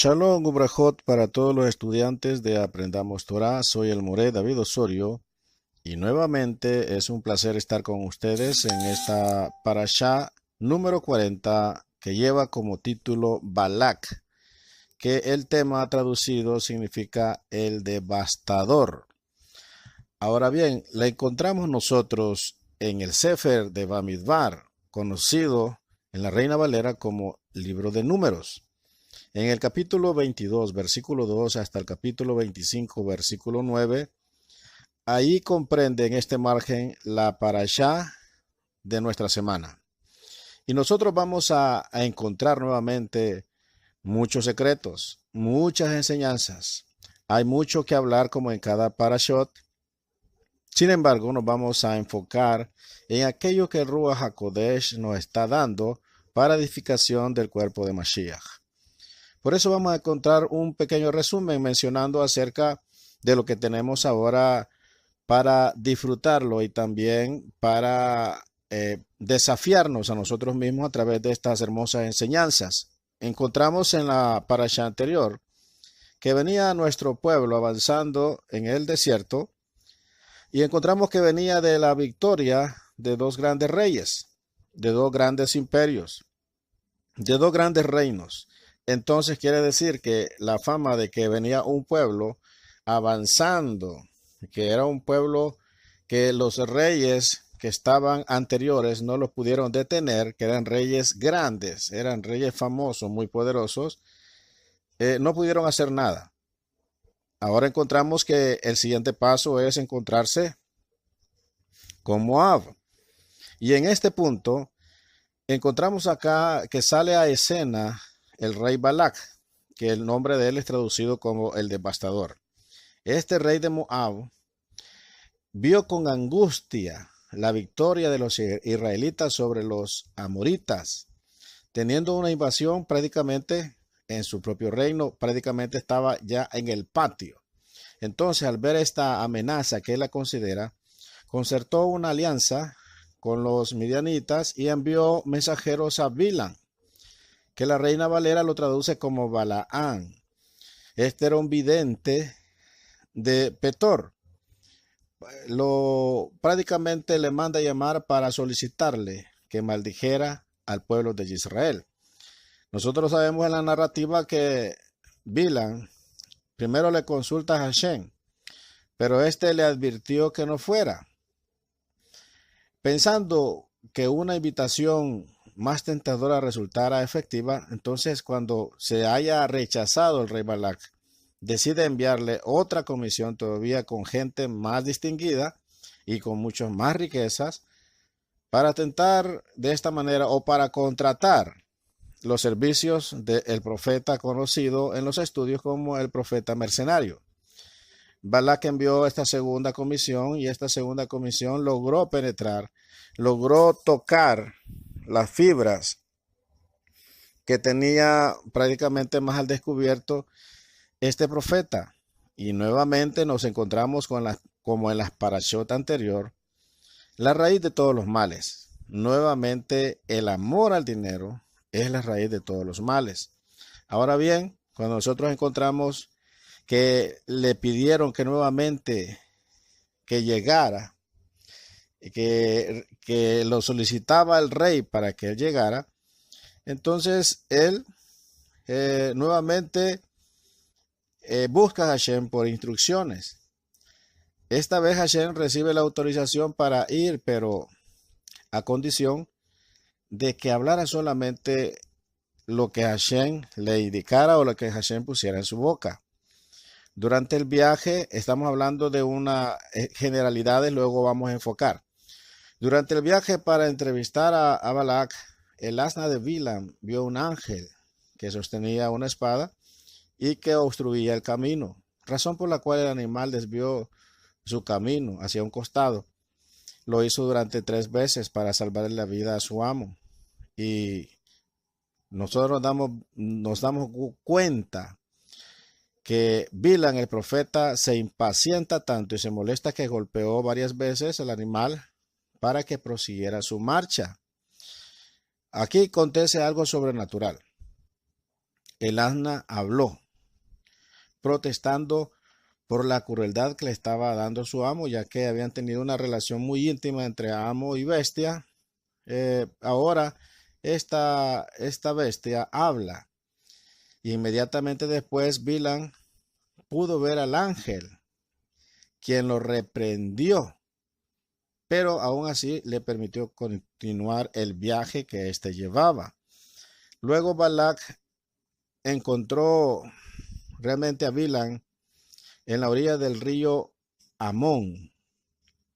Shalom, Ubrajot para todos los estudiantes de Aprendamos Torah. Soy el Moré David Osorio y nuevamente es un placer estar con ustedes en esta parashá número 40 que lleva como título Balak, que el tema traducido significa el devastador. Ahora bien, la encontramos nosotros en el Sefer de Bamidbar, conocido en la Reina Valera como Libro de Números. En el capítulo 22, versículo 2 hasta el capítulo 25, versículo 9, ahí comprende en este margen la parashá de nuestra semana. Y nosotros vamos a encontrar nuevamente muchos secretos, muchas enseñanzas. Hay mucho que hablar como en cada parashot. Sin embargo, nos vamos a enfocar en aquello que el Ruach HaKodesh nos está dando para edificación del cuerpo de Mashiach. Por eso vamos a encontrar un pequeño resumen mencionando acerca de lo que tenemos ahora para disfrutarlo y también para desafiarnos a nosotros mismos a través de estas hermosas enseñanzas. Encontramos en la parasha anterior que venía nuestro pueblo avanzando en el desierto y encontramos que venía de la victoria de dos grandes reyes, de dos grandes imperios, de dos grandes reinos. Entonces quiere decir que la fama de que venía un pueblo avanzando, que era un pueblo que los reyes que estaban anteriores no los pudieron detener, que eran reyes grandes, eran reyes famosos, muy poderosos, no pudieron hacer nada. Ahora encontramos que el siguiente paso es encontrarse con Moab. Y en este punto encontramos acá que sale a escena el rey Balak, que el nombre de él es traducido como el devastador. Este rey de Moab vio con angustia la victoria de los israelitas sobre los amoritas, teniendo una invasión prácticamente en su propio reino, prácticamente estaba ya en el patio. Entonces, al ver esta amenaza que él la considera, concertó una alianza con los midianitas y envió mensajeros a Bilam, que la Reina Valera lo traduce como Balaán. Este era un vidente de Petor. Lo prácticamente le manda a llamar para solicitarle que maldijera al pueblo de Israel. Nosotros sabemos en la narrativa que Bilam primero le consulta a Hashem, pero este le advirtió que no fuera, pensando que una invitación más tentadora resultara efectiva. Entonces, cuando se haya rechazado el rey Balak, decide enviarle otra comisión todavía con gente más distinguida y con muchas más riquezas para tentar de esta manera o para contratar los servicios del profeta conocido en los estudios como el profeta mercenario. Balak envió esta segunda comisión y esta segunda comisión logró penetrar, logró tocar las fibras que tenía prácticamente más al descubierto este profeta. Y nuevamente nos encontramos como en las parashot anterior, la raíz de todos los males. Nuevamente el amor al dinero es la raíz de todos los males. Ahora bien, cuando nosotros encontramos que le pidieron que nuevamente que llegara, que lo solicitaba el rey para que él llegara, entonces él nuevamente busca a Hashem por instrucciones. Esta vez Hashem recibe la autorización para ir, pero a condición de que hablara solamente lo que Hashem le indicara o lo que Hashem pusiera en su boca. Durante el viaje estamos hablando de una generalidades, luego vamos a enfocar. Durante el viaje para entrevistar a Balak, el asna de Bilam vio un ángel que sostenía una espada y que obstruía el camino, razón por la cual el animal desvió su camino hacia un costado. Lo hizo durante 3 veces para salvarle la vida a su amo. Y nosotros nos damos cuenta que Bilam, el profeta, se impacienta tanto y se molesta que golpeó varias veces al animal para que prosiguiera su marcha. Aquí acontece algo sobrenatural. el asna habló, protestando por la crueldad que le estaba dando su amo, ya que habían tenido una relación muy íntima entre amo y bestia. Ahora esta bestia habla. Y inmediatamente después Bilam pudo ver al ángel, quien lo reprendió, pero aún así le permitió continuar el viaje que éste llevaba. Luego Balac encontró realmente a Bilam en la orilla del río Amón,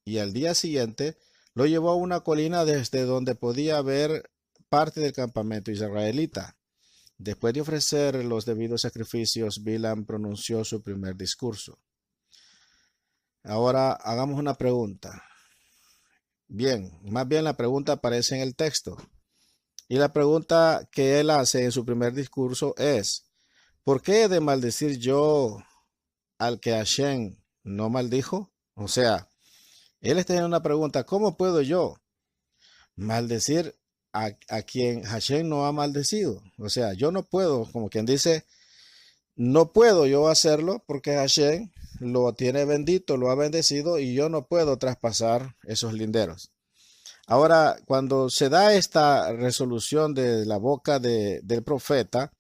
y al día siguiente lo llevó a una colina desde donde podía ver parte del campamento israelita. Después de ofrecer los debidos sacrificios, Bilam pronunció su primer discurso. Ahora hagamos una pregunta. Bien, más bien la pregunta aparece en el texto. Y la pregunta que él hace en su primer discurso es, ¿por qué he de maldecir yo al que Hashem no maldijo? O sea, él está haciendo una pregunta, ¿cómo puedo yo maldecir a quien Hashem no ha maldecido? O sea, yo no puedo, como quien dice, no puedo yo hacerlo porque Hashem lo tiene bendito, lo ha bendecido y yo no puedo traspasar esos linderos. Ahora, cuando se da esta resolución de la boca del profeta,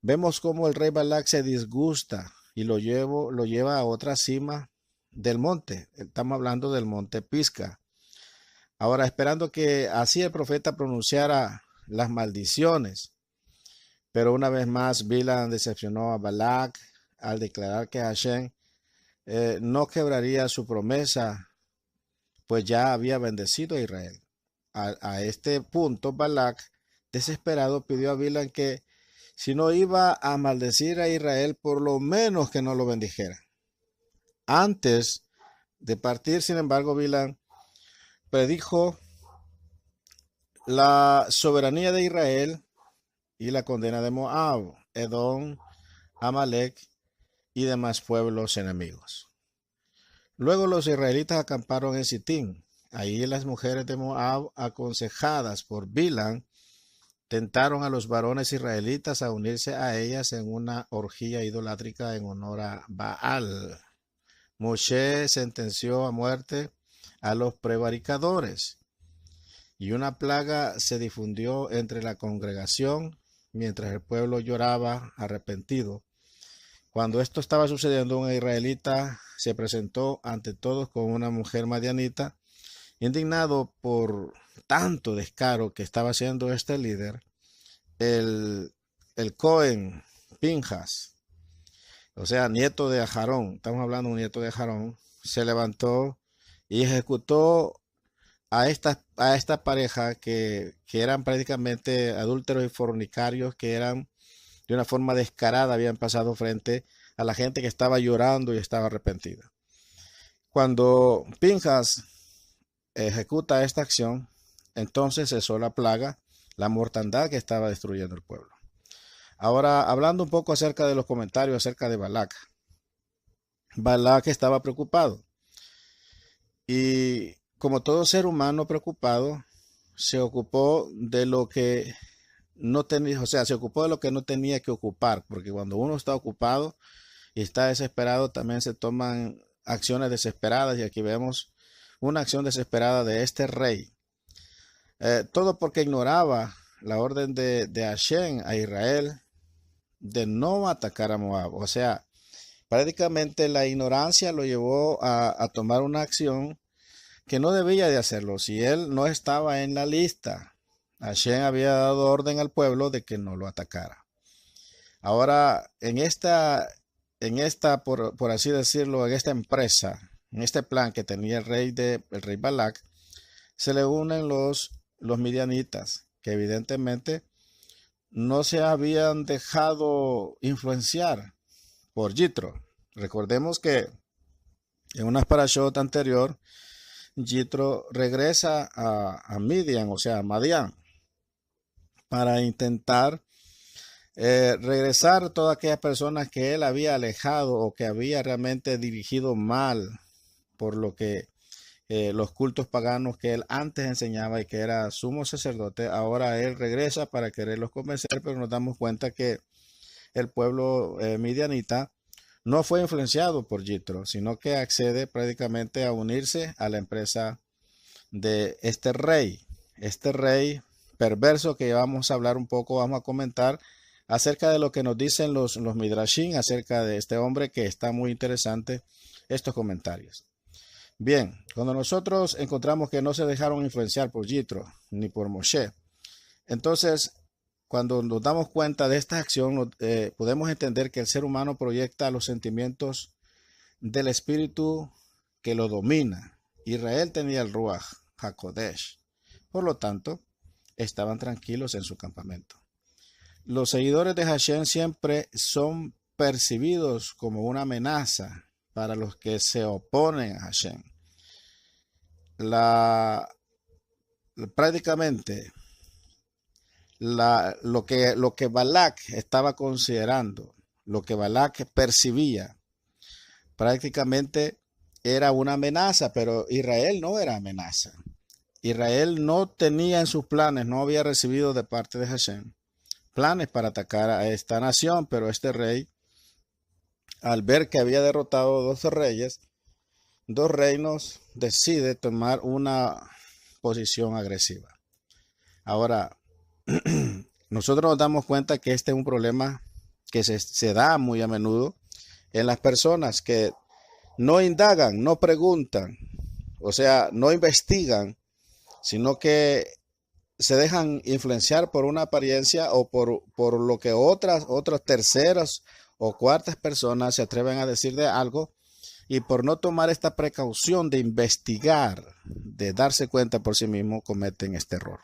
vemos cómo el rey Balac se disgusta y lo lleva a otra cima del monte. Estamos hablando del monte Pisga. Ahora, esperando que así el profeta pronunciara las maldiciones. Pero una vez más, Bilam decepcionó a Balac al declarar que Hashem no quebraría su promesa, pues ya había bendecido a Israel. A este punto, Balac, desesperado, pidió a Bilam que si no iba a maldecir a Israel, por lo menos que no lo bendijera. Antes de partir, sin embargo, Bilam predijo la soberanía de Israel y la condena de Moab, Edom, Amalek y demás pueblos enemigos. Luego los israelitas acamparon en Sitín. Ahí las mujeres de Moab, aconsejadas por Bilam, tentaron a los varones israelitas a unirse a ellas en una orgía idolátrica en honor a Baal. Moshe sentenció a muerte a los prevaricadores, y una plaga se difundió entre la congregación mientras el pueblo lloraba arrepentido. Cuando esto estaba sucediendo, un israelita se presentó ante todos con una mujer madianita. Indignado por tanto descaro que estaba haciendo este líder, el Cohen Pinjas, o sea, nieto de Aarón, estamos hablando de un nieto de Aarón, se levantó y ejecutó a esta pareja que eran prácticamente adúlteros y fornicarios, que eran de una forma descarada, habían pasado frente a la gente que estaba llorando y estaba arrepentida. Cuando Pinjas ejecuta esta acción, entonces cesó la plaga, la mortandad que estaba destruyendo el pueblo. Ahora, hablando un poco acerca de los comentarios acerca de Balac. Balac estaba preocupado y, como todo ser humano preocupado, se ocupó de lo que no tenía, o sea, se ocupó de lo que no tenía que ocupar, porque cuando uno está ocupado y está desesperado, también se toman acciones desesperadas, y aquí vemos una acción desesperada de este rey. Todo porque ignoraba la orden de Hashem a Israel de no atacar a Moab. O sea, prácticamente la ignorancia lo llevó a tomar una acción que no debía de hacerlo. Si él no estaba en la lista, Hashem había dado orden al pueblo de que no lo atacara. Ahora, en esta, por así decirlo, en esta empresa, en este plan que tenía el rey Balac, se le unen los midianitas, que evidentemente no se habían dejado influenciar por Yitro. Recordemos que en una parashot anterior, Yitro regresa a Midian, o sea, a Madián, para intentar regresar todas aquellas personas que él había alejado o que había realmente dirigido mal, por lo que los cultos paganos que él antes enseñaba y que era sumo sacerdote. Ahora él regresa para quererlos convencer, pero nos damos cuenta que el pueblo midianita no fue influenciado por Jitro, sino que accede prácticamente a unirse a la empresa de este rey perverso, que vamos a hablar un poco, vamos a comentar acerca de lo que nos dicen los Midrashim acerca de este hombre, que está muy interesante estos comentarios. Bien, cuando nosotros encontramos que no se dejaron influenciar por Jitro ni por Moshe, entonces cuando nos damos cuenta de esta acción, podemos entender que el ser humano proyecta los sentimientos del espíritu que lo domina. Israel tenía el Ruach HaKodesh. Por lo tanto, estaban tranquilos en su campamento. Los seguidores de Hashem siempre son percibidos como una amenaza para los que se oponen a Hashem. Prácticamente lo que Balak estaba considerando, lo que Balak percibía, prácticamente era una amenaza, pero Israel no era amenaza. Israel no tenía en sus planes, no había recibido de parte de Hashem planes para atacar a esta nación, pero este rey, al ver que había derrotado 12 reyes, 2 reinos, decide tomar una posición agresiva. Ahora, nosotros nos damos cuenta que este es un problema que se da muy a menudo en las personas que no indagan, no preguntan, o sea, no investigan, sino que se dejan influenciar por una apariencia o por lo que otras terceras o cuartas personas se atreven a decir de algo, y por no tomar esta precaución de investigar, de darse cuenta por sí mismo, cometen este error.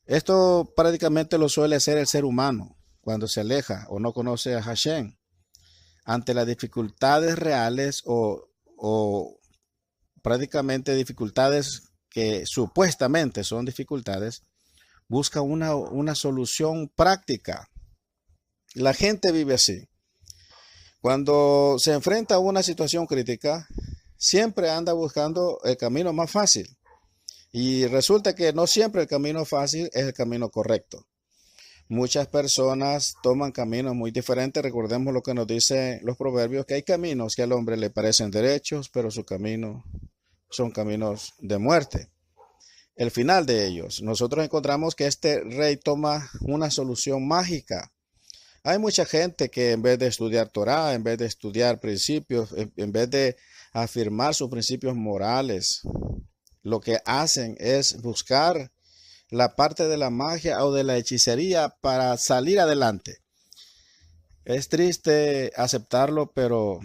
Esto prácticamente lo suele hacer el ser humano cuando se aleja o no conoce a Hashem. Ante las dificultades reales o prácticamente dificultades que supuestamente son dificultades, busca una solución práctica. La gente vive así. Cuando se enfrenta a una situación crítica, siempre anda buscando el camino más fácil. Y resulta que no siempre el camino fácil es el camino correcto. Muchas personas toman caminos muy diferentes. Recordemos lo que nos dicen los proverbios, que hay caminos que al hombre le parecen derechos, pero su camino son caminos de muerte. El final de ellos, nosotros encontramos que este rey toma una solución mágica. Hay mucha gente que en vez de estudiar Torah, en vez de estudiar principios, en vez de afirmar sus principios morales, lo que hacen es buscar la parte de la magia o de la hechicería para salir adelante. Es triste aceptarlo, pero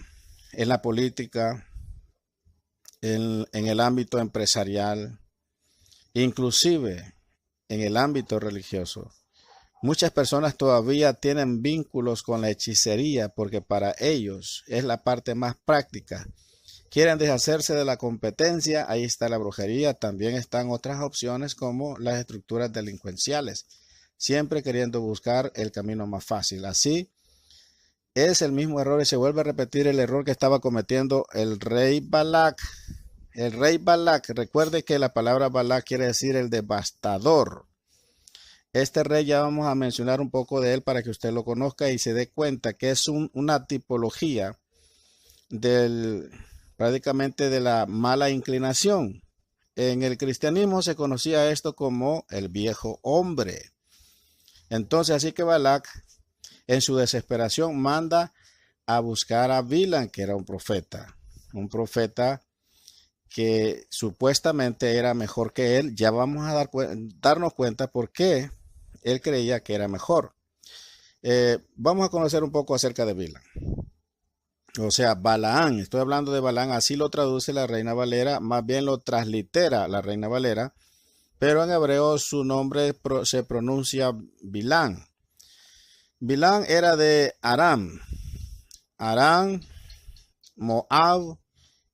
en la política, en el ámbito empresarial, inclusive en el ámbito religioso, muchas personas todavía tienen vínculos con la hechicería porque para ellos es la parte más práctica. Quieren deshacerse de la competencia, ahí está la brujería. También están otras opciones como las estructuras delincuenciales, siempre queriendo buscar el camino más fácil. Así es el mismo error y se vuelve a repetir el error que estaba cometiendo el rey Balak. El rey Balak, recuerde que la palabra Balak quiere decir el devastador. Este rey ya vamos a mencionar un poco de él para que usted lo conozca y se dé cuenta que es una tipología prácticamente de la mala inclinación. En el cristianismo se conocía esto como el viejo hombre. Entonces, así que Balak, en su desesperación, manda a buscar a Bilam, que era un profeta que supuestamente era mejor que él. Ya vamos a darnos cuenta por qué él creía que era mejor. Vamos a conocer un poco acerca de Bilam. O sea, Balaán, estoy hablando de Balaán, así lo traduce la Reina Valera, más bien lo translitera la Reina Valera, pero en hebreo su nombre se pronuncia Bilán. Bilán era de Aram. Aram, Moab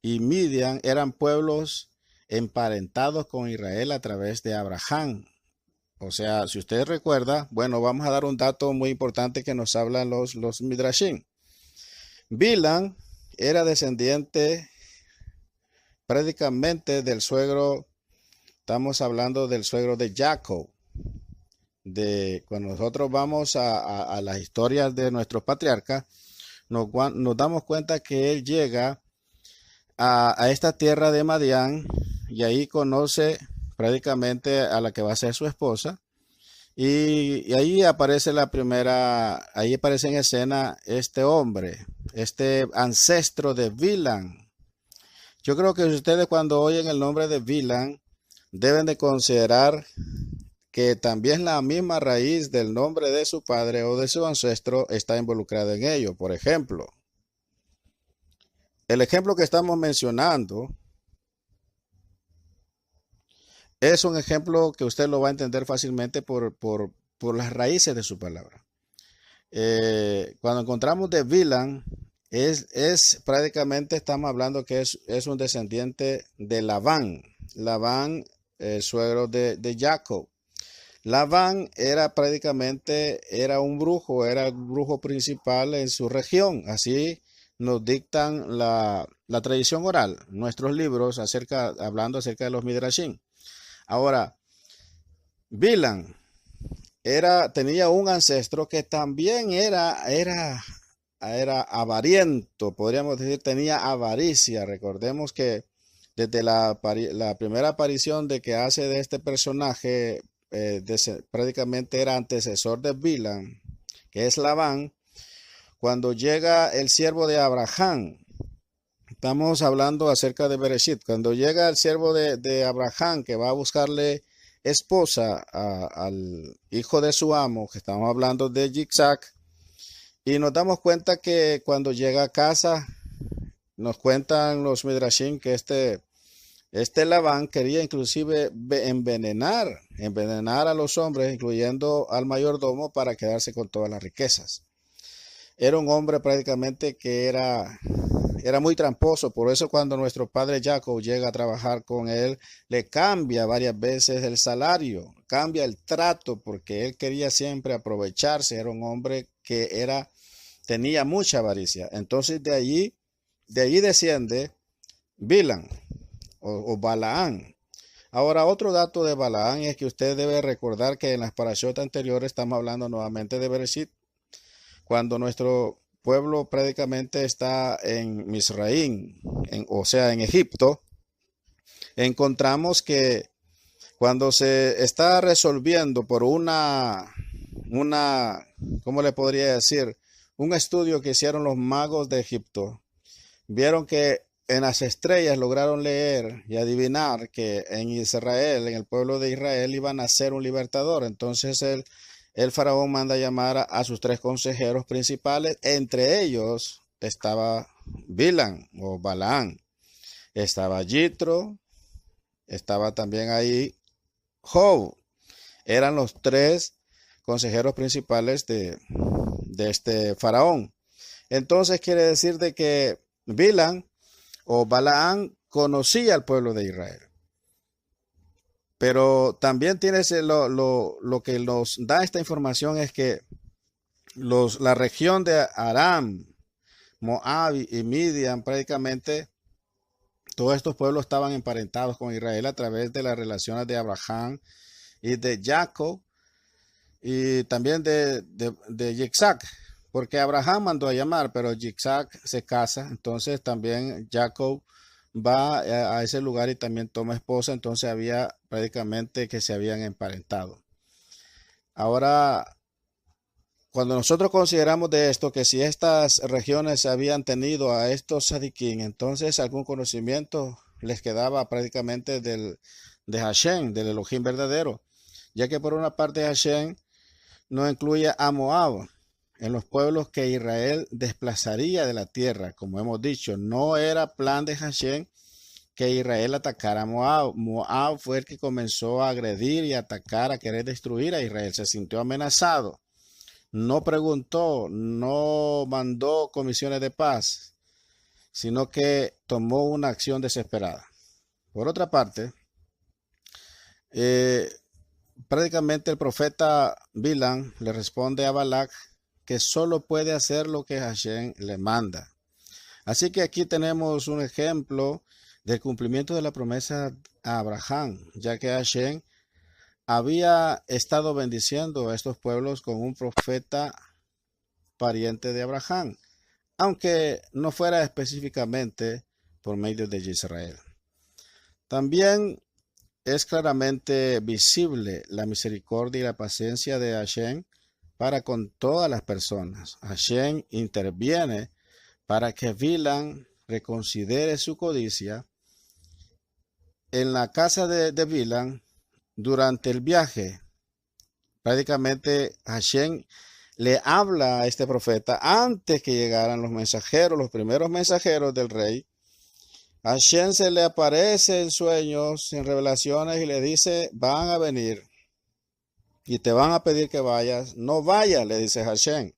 y Midian eran pueblos emparentados con Israel a través de Abraham. O sea, si usted recuerda, bueno, vamos a dar un dato muy importante que nos hablan los Midrashim. Bilam era descendiente prácticamente del suegro, estamos hablando del suegro de Jacob. Cuando nosotros vamos a las historias de nuestros patriarcas, nos damos cuenta que él llega a esta tierra de Madián y ahí conoce prácticamente a la que va a ser su esposa. Y ahí aparece ahí aparece en escena este hombre, este ancestro de Bilhán. Yo creo que ustedes cuando oyen el nombre de Bilhán deben de considerar que también la misma raíz del nombre de su padre o de su ancestro está involucrada en ello. Por ejemplo, el ejemplo que estamos mencionando es un ejemplo que usted lo va a entender fácilmente por las raíces de su palabra. Cuando encontramos de Bilhán, es prácticamente, estamos hablando que es un descendiente de Labán. Labán, suegro de Jacob. Labán era prácticamente, era el brujo principal en su región. Así nos dictan la tradición oral, nuestros libros hablando acerca de los Midrashim. Ahora, Bilhán tenía un ancestro que también era avariento, podríamos decir, tenía avaricia. Recordemos que desde la primera aparición de que hace de este personaje, prácticamente era antecesor de Bilhán, que es Labán, cuando llega el siervo de Abraham. Estamos hablando acerca de Bereshit. Cuando llega el siervo de Abraham que va a buscarle esposa al hijo de su amo, que estamos hablando de Yitzhak, y nos damos cuenta que cuando llega a casa, nos cuentan los Midrashim que este Labán quería inclusive envenenar a los hombres, incluyendo al mayordomo, para quedarse con todas las riquezas. Era un hombre prácticamente que era muy tramposo. Por eso cuando nuestro padre Jacob llega a trabajar con él, le cambia varias veces el salario, cambia el trato, porque él quería siempre aprovecharse. Era un hombre que tenía mucha avaricia. Entonces de allí desciende Bilhán o Balaán. Ahora, otro dato de Balaán es que usted debe recordar que en las parashot anteriores estamos hablando nuevamente de Bereshit, cuando nuestro pueblo prácticamente está en Misraín, o sea, en Egipto. Encontramos que cuando se está resolviendo por ¿cómo le podría decir? Un estudio que hicieron los magos de Egipto, vieron que en las estrellas lograron leer y adivinar que en Israel, en el pueblo de Israel, iba a nacer un libertador. Entonces el faraón manda llamar a sus 3 consejeros principales. Entre ellos estaba Bilhán o Balaán, estaba Yitro, estaba también ahí Job. Eran los 3 consejeros principales de este faraón. Entonces quiere decir de que Bilhán o Balaán conocía al pueblo de Israel. Pero también lo que nos da esta información es que la región de Aram, Moab y Midian, prácticamente todos estos pueblos estaban emparentados con Israel a través de las relaciones de Abraham y de Jacob y también de Yitzhak, porque Abraham mandó a llamar, pero Yitzhak se casa, entonces también Jacob va a ese lugar y también toma esposa, entonces había prácticamente que se habían emparentado. Ahora, cuando nosotros consideramos de esto, que si estas regiones habían tenido a estos sadiquín, entonces algún conocimiento les quedaba prácticamente de Hashem, del Elohim verdadero, ya que por una parte Hashem no incluye a Moab en los pueblos que Israel desplazaría de la tierra. Como hemos dicho, no era plan de Hashem que Israel atacara a Moab. Moab fue el que comenzó a agredir y atacar, a querer destruir a Israel. Se sintió amenazado. No preguntó, no mandó comisiones de paz, sino que tomó una acción desesperada. Por otra parte, prácticamente el profeta Bilhán le responde a Balac que solo puede hacer lo que Hashem le manda. Así que aquí tenemos un ejemplo del cumplimiento de la promesa a Abraham, ya que Hashem había estado bendiciendo a estos pueblos con un profeta pariente de Abraham, aunque no fuera específicamente por medio de Israel. También es claramente visible la misericordia y la paciencia de Hashem para con todas las personas. Hashem interviene para que Bilam reconsidere su codicia. En la casa de Bilam, durante el viaje, prácticamente Hashem le habla a este profeta antes que llegaran los mensajeros, los primeros mensajeros del rey. Hashem se le aparece en sueños, en revelaciones y le dice, van a venir y te van a pedir que vayas. No vayas, le dice Hashem,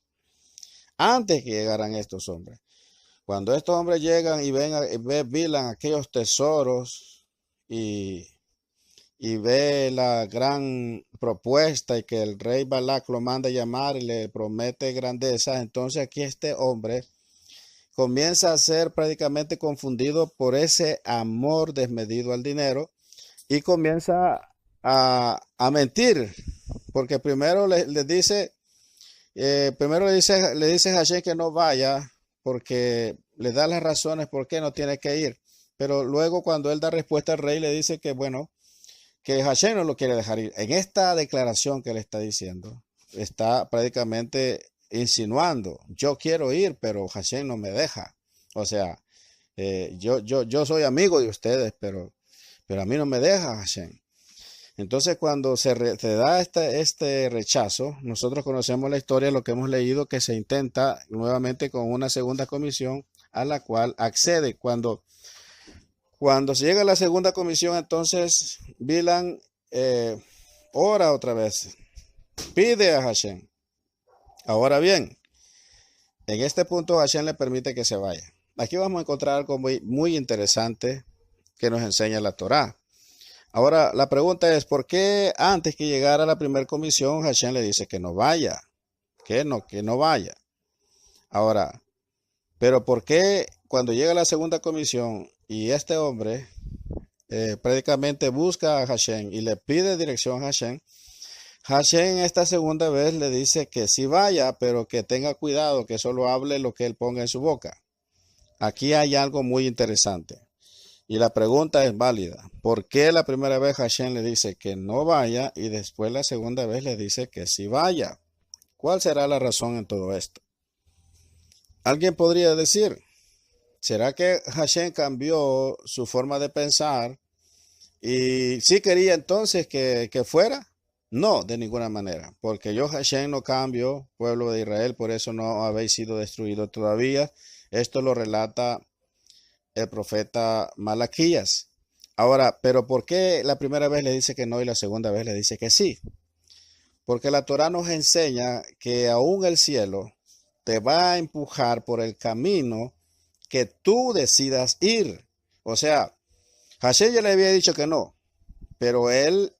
antes que llegaran estos hombres. Cuando estos hombres llegan y ve Bilam aquellos tesoros y ve la gran propuesta y que el rey Balac lo manda a llamar y le promete grandeza, entonces aquí este hombre comienza a ser prácticamente confundido por ese amor desmedido al dinero y comienza a mentir, porque primero le dice a Hashem que no vaya, porque le da las razones por qué no tiene que ir, pero luego cuando él da respuesta al rey le dice que bueno, que Hashem no lo quiere dejar ir. En esta declaración que le está diciendo, está prácticamente insinuando, yo quiero ir, pero Hashem no me deja. O sea, yo soy amigo de ustedes, pero a mí no me deja Hashem. Entonces, cuando se da este rechazo, nosotros conocemos la historia, lo que hemos leído, que se intenta nuevamente con una segunda comisión a la cual accede. Cuando se llega a la segunda comisión, entonces Bilam ora otra vez, pide a Hashem. Ahora bien, en este punto Hashem le permite que se vaya. Aquí vamos a encontrar algo muy interesante que nos enseña la Torá. Ahora, la pregunta es, ¿por qué antes que llegara a la primera comisión Hashem le dice que no vaya? Que no vaya. Ahora, pero ¿por qué cuando llega la segunda comisión y este hombre prácticamente busca a Hashem y le pide dirección a Hashem, Hashem esta segunda vez le dice que sí vaya, pero que tenga cuidado, que solo hable lo que él ponga en su boca? Aquí hay algo muy interesante. Y la pregunta es válida. ¿Por qué la primera vez Hashem le dice que no vaya y después la segunda vez le dice que sí vaya? ¿Cuál será la razón en todo esto? Alguien podría decir, ¿será que Hashem cambió su forma de pensar y sí quería entonces que fuera? No, de ninguna manera, porque yo Hashem no cambio, pueblo de Israel, por eso no habéis sido destruidos todavía. Esto lo relata el profeta Malaquías. Ahora, pero ¿por qué la primera vez le dice que no y la segunda vez le dice que sí? Porque la Torá nos enseña que aún el cielo te va a empujar por el camino que tú decidas ir. O sea, Hashem ya le había dicho que no, pero él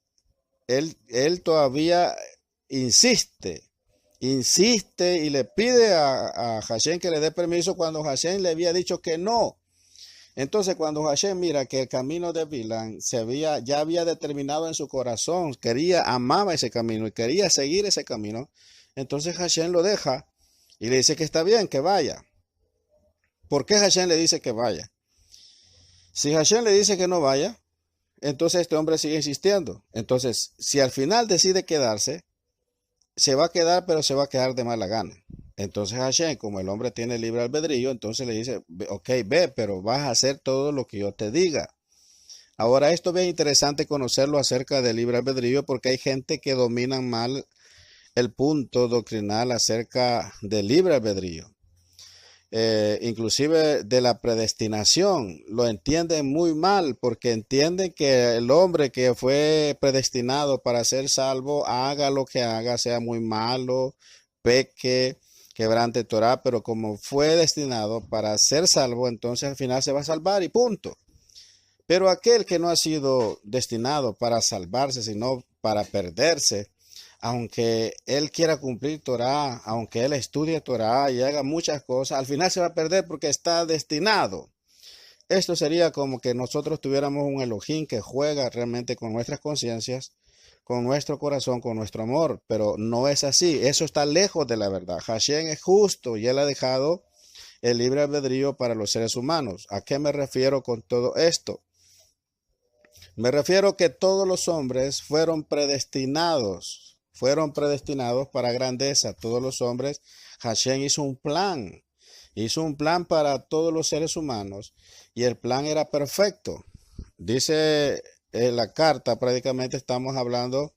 todavía insiste y le pide a Hashem que le dé permiso cuando Hashem le había dicho que no. Entonces, cuando Hashem mira que el camino de Bilam ya había determinado en su corazón, amaba ese camino y quería seguir ese camino, entonces Hashem lo deja y le dice que está bien, que vaya. ¿Por qué Hashem le dice que vaya? Si Hashem le dice que no vaya, entonces este hombre sigue insistiendo. Entonces, si al final decide quedarse, se va a quedar, pero se va a quedar de mala gana. Entonces Hashem, como el hombre tiene libre albedrío, entonces le dice, ok, ve, pero vas a hacer todo lo que yo te diga. Ahora, esto es bien interesante conocerlo acerca del libre albedrío, porque hay gente que domina mal el punto doctrinal acerca del libre albedrío. Inclusive de la predestinación, lo entienden muy mal, porque entienden que el hombre que fue predestinado para ser salvo, haga lo que haga, sea muy malo, peque, quebrante Torah, pero como fue destinado para ser salvo, entonces al final se va a salvar y punto. Pero aquel que no ha sido destinado para salvarse, sino para perderse, aunque él quiera cumplir Torah, aunque él estudie Torah y haga muchas cosas, al final se va a perder porque está destinado. esto sería como que nosotros tuviéramos un Elohim que juega realmente con nuestras conciencias, con nuestro corazón, con nuestro amor, pero no es así. Eso está lejos de la verdad. Hashem es justo y él ha dejado el libre albedrío para los seres humanos. ¿A qué me refiero con todo esto? Me refiero que todos los hombres fueron predestinados para grandeza. Todos los hombres, Hashem hizo un plan para todos los seres humanos y el plan era perfecto. Dice la carta, prácticamente estamos hablando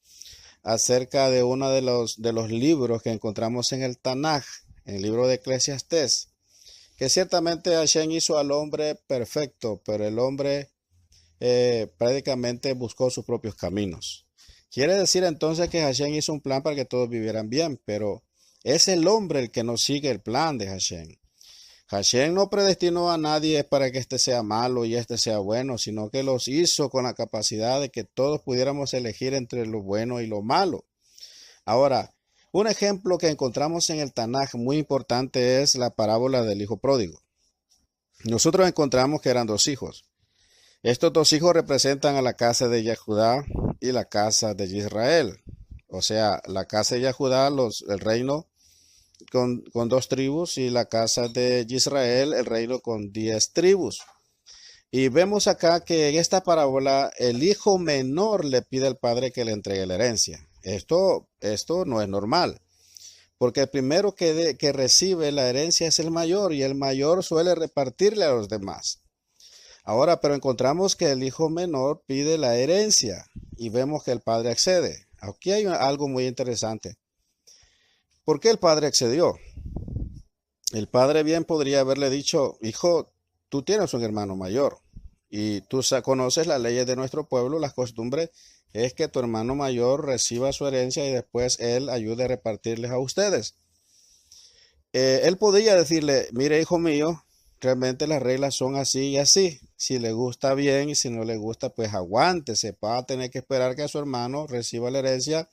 acerca de uno de los libros que encontramos en el Tanaj, en el libro de Eclesiastés, que ciertamente Hashem hizo al hombre perfecto, pero el hombre prácticamente buscó sus propios caminos. Quiere decir entonces que Hashem hizo un plan para que todos vivieran bien, pero es el hombre el que no sigue el plan de Hashem. Hashem no predestinó a nadie para que éste sea malo y éste sea bueno, sino que los hizo con la capacidad de que todos pudiéramos elegir entre lo bueno y lo malo. Ahora, un ejemplo que encontramos en el Tanaj muy importante es la parábola del hijo pródigo. Nosotros encontramos que eran dos hijos. Estos dos hijos representan a la casa de Yehudá y la casa de Israel. O sea, la casa de Yehudá, el reino con 2 tribus, y la casa de Israel, el reino con 10 tribus. Y vemos acá que en esta parábola el hijo menor le pide al padre que le entregue la herencia. Esto no es normal, porque el primero que recibe la herencia es el mayor y el mayor suele repartirle a los demás. Ahora, pero encontramos que el hijo menor pide la herencia y vemos que el padre accede. Aquí hay algo muy interesante. ¿Por qué el padre accedió? El padre bien podría haberle dicho: hijo, tú tienes un hermano mayor y tú conoces las leyes de nuestro pueblo, las costumbres es que tu hermano mayor reciba su herencia y después él ayude a repartirles a ustedes. Él podría decirle: mire, hijo mío, realmente las reglas son así y así. Si le gusta bien y si no le gusta, pues aguántese. Va a tener que esperar que su hermano reciba la herencia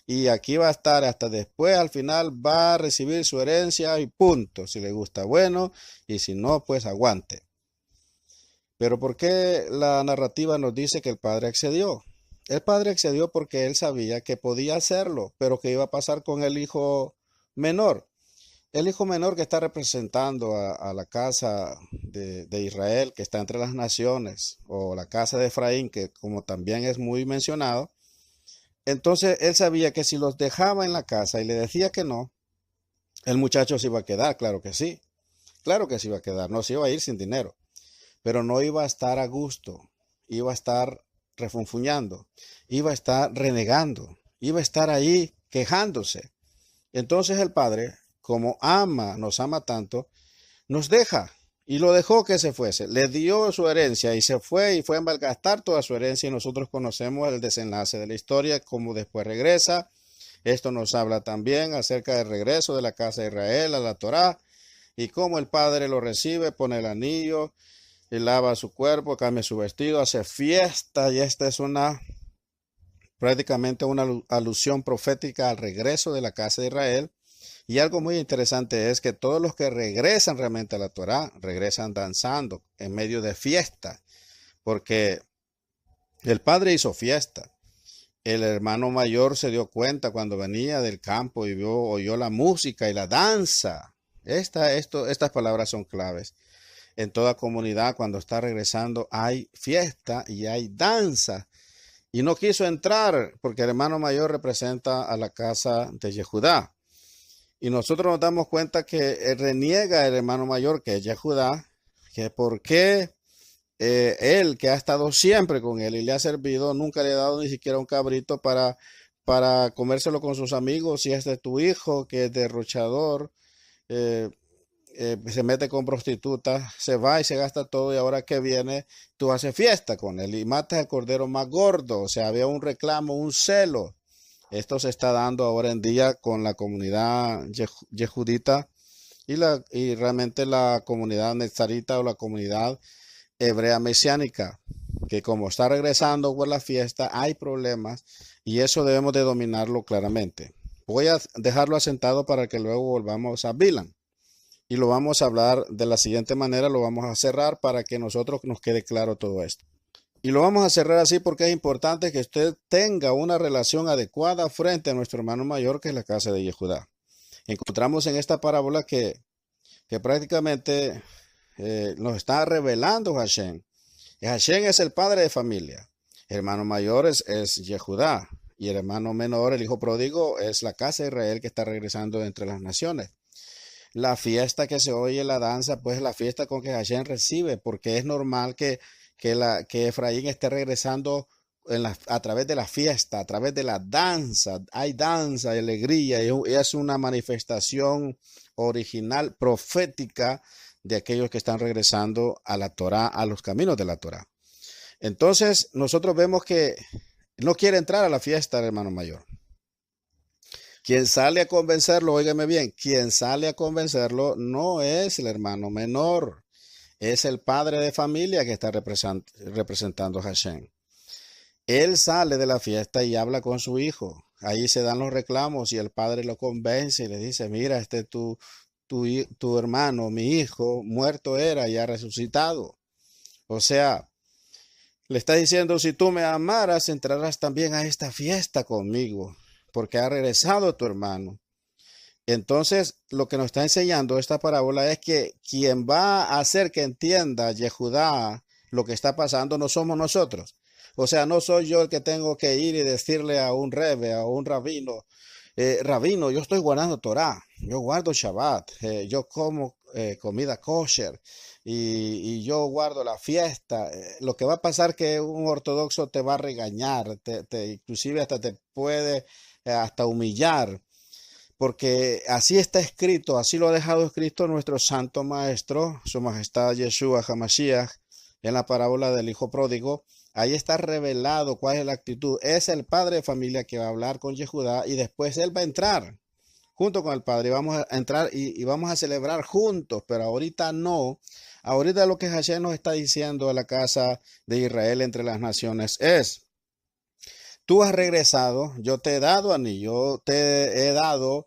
y aquí va a estar hasta después. Al final va a recibir su herencia y punto. Si le gusta, bueno, y si no, pues aguante. Pero ¿por qué la narrativa nos dice que el padre accedió? El padre accedió porque él sabía que podía hacerlo, pero que iba a pasar con el hijo menor. El hijo menor que está representando a la casa de Israel, que está entre las naciones, o la casa de Efraín, que como también es muy mencionado. Entonces él sabía que si los dejaba en la casa y le decía que no, el muchacho se iba a quedar, claro que sí iba a quedar, no se iba a ir sin dinero, pero no iba a estar a gusto, iba a estar refunfuñando, iba a estar renegando, iba a estar ahí quejándose. Entonces el padre, como nos ama tanto, nos deja y lo dejó que se fuese. Le dio su herencia y se fue a malgastar toda su herencia, y nosotros conocemos el desenlace de la historia, cómo después regresa. Esto nos habla también acerca del regreso de la casa de Israel a la Torá y cómo el padre lo recibe, pone el anillo y lava su cuerpo, cambia su vestido, hace fiesta, y esta es prácticamente una alusión profética al regreso de la casa de Israel. Y algo muy interesante es que todos los que regresan realmente a la Torá, regresan danzando en medio de fiesta, porque el padre hizo fiesta. El hermano mayor se dio cuenta cuando venía del campo y oyó la música y la danza. Estas palabras son claves. En toda comunidad, cuando está regresando, hay fiesta y hay danza. Y no quiso entrar porque el hermano mayor representa a la casa de Yehudá. Y nosotros nos damos cuenta que reniega el hermano mayor, que es Yehudá, que por qué él, que ha estado siempre con él y le ha servido, nunca le ha dado ni siquiera un cabrito para comérselo con sus amigos. Si este es tu hijo, que es derrochador, se mete con prostitutas, se va y se gasta todo, y ahora que viene, tú haces fiesta con él y matas al cordero más gordo. O sea, había un reclamo, un celo. Esto se está dando ahora en día con la comunidad yehudita y realmente la comunidad nezarita o la comunidad hebrea mesiánica, que como está regresando por la fiesta, hay problemas y eso debemos de dominarlo claramente. Voy a dejarlo asentado para que luego volvamos a Bilam. y lo vamos a hablar de la siguiente manera, lo vamos a cerrar para que nosotros nos quede claro todo esto. Y lo vamos a cerrar así porque es importante que usted tenga una relación adecuada frente a nuestro hermano mayor, que es la casa de Yehudá. Encontramos en esta parábola que prácticamente nos está revelando Hashem. Hashem es el padre de familia. El hermano mayor es Yehudá. Y el hermano menor, el hijo pródigo, es la casa de Israel que está regresando entre las naciones. La fiesta que se oye, la danza, pues es la fiesta con que Hashem recibe, porque es normal que Efraín esté regresando a través de la fiesta, a través de la danza. Hay danza, hay alegría, y es una manifestación original, profética, de aquellos que están regresando a la Torá, a los caminos de la Torá. Entonces, nosotros vemos que no quiere entrar a la fiesta el hermano mayor. Quien sale a convencerlo, óigame bien, quien sale a convencerlo no es el hermano menor, es el padre de familia que está representando a Hashem. Él sale de la fiesta y habla con su hijo. Ahí se dan los reclamos y el padre lo convence y le dice, mira, tu hermano, mi hijo, muerto era y ha resucitado. O sea, le está diciendo, si tú me amaras, entrarás también a esta fiesta conmigo, porque ha regresado tu hermano. Entonces, lo que nos está enseñando esta parábola es que quien va a hacer que entienda Yehudá lo que está pasando no somos nosotros. O sea, no soy yo el que tengo que ir y decirle a un rebe, a un rabino, rabino, yo estoy guardando Torah, yo guardo Shabbat, yo como comida kosher y yo guardo la fiesta. Lo que va a pasar es que un ortodoxo te va a regañar, inclusive hasta te puede hasta humillar, porque así está escrito, así lo ha dejado escrito nuestro santo maestro, su majestad Yeshua HaMashiach, en la parábola del hijo pródigo. Ahí está revelado cuál es la actitud. Es el padre de familia que va a hablar con Yehudá y después él va a entrar junto con el padre. Vamos a entrar y vamos a celebrar juntos, pero ahorita no. Ahorita lo que Hashem nos está diciendo a la casa de Israel entre las naciones es, tú has regresado, yo te he dado anillo, te he dado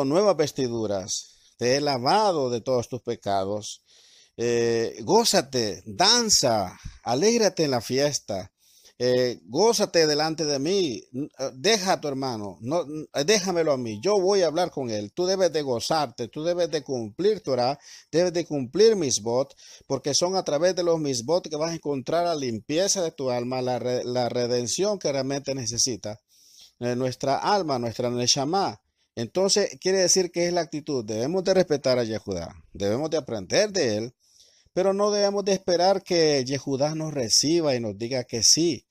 nuevas vestiduras, te he lavado de todos tus pecados. Gózate, danza, alégrate en la fiesta, gózate delante de mí, deja a tu hermano, no, déjamelo a mí, yo voy a hablar con él, tú debes de gozarte, tú debes de cumplir Torah, debes de cumplir misbot, porque son a través de los misbot que vas a encontrar la limpieza de tu alma, la redención que realmente necesita nuestra alma, nuestra neshama. Entonces quiere decir que es la actitud, debemos de respetar a Yehudá, debemos de aprender de él, pero no debemos de esperar que Yehudá nos reciba y nos diga que sí,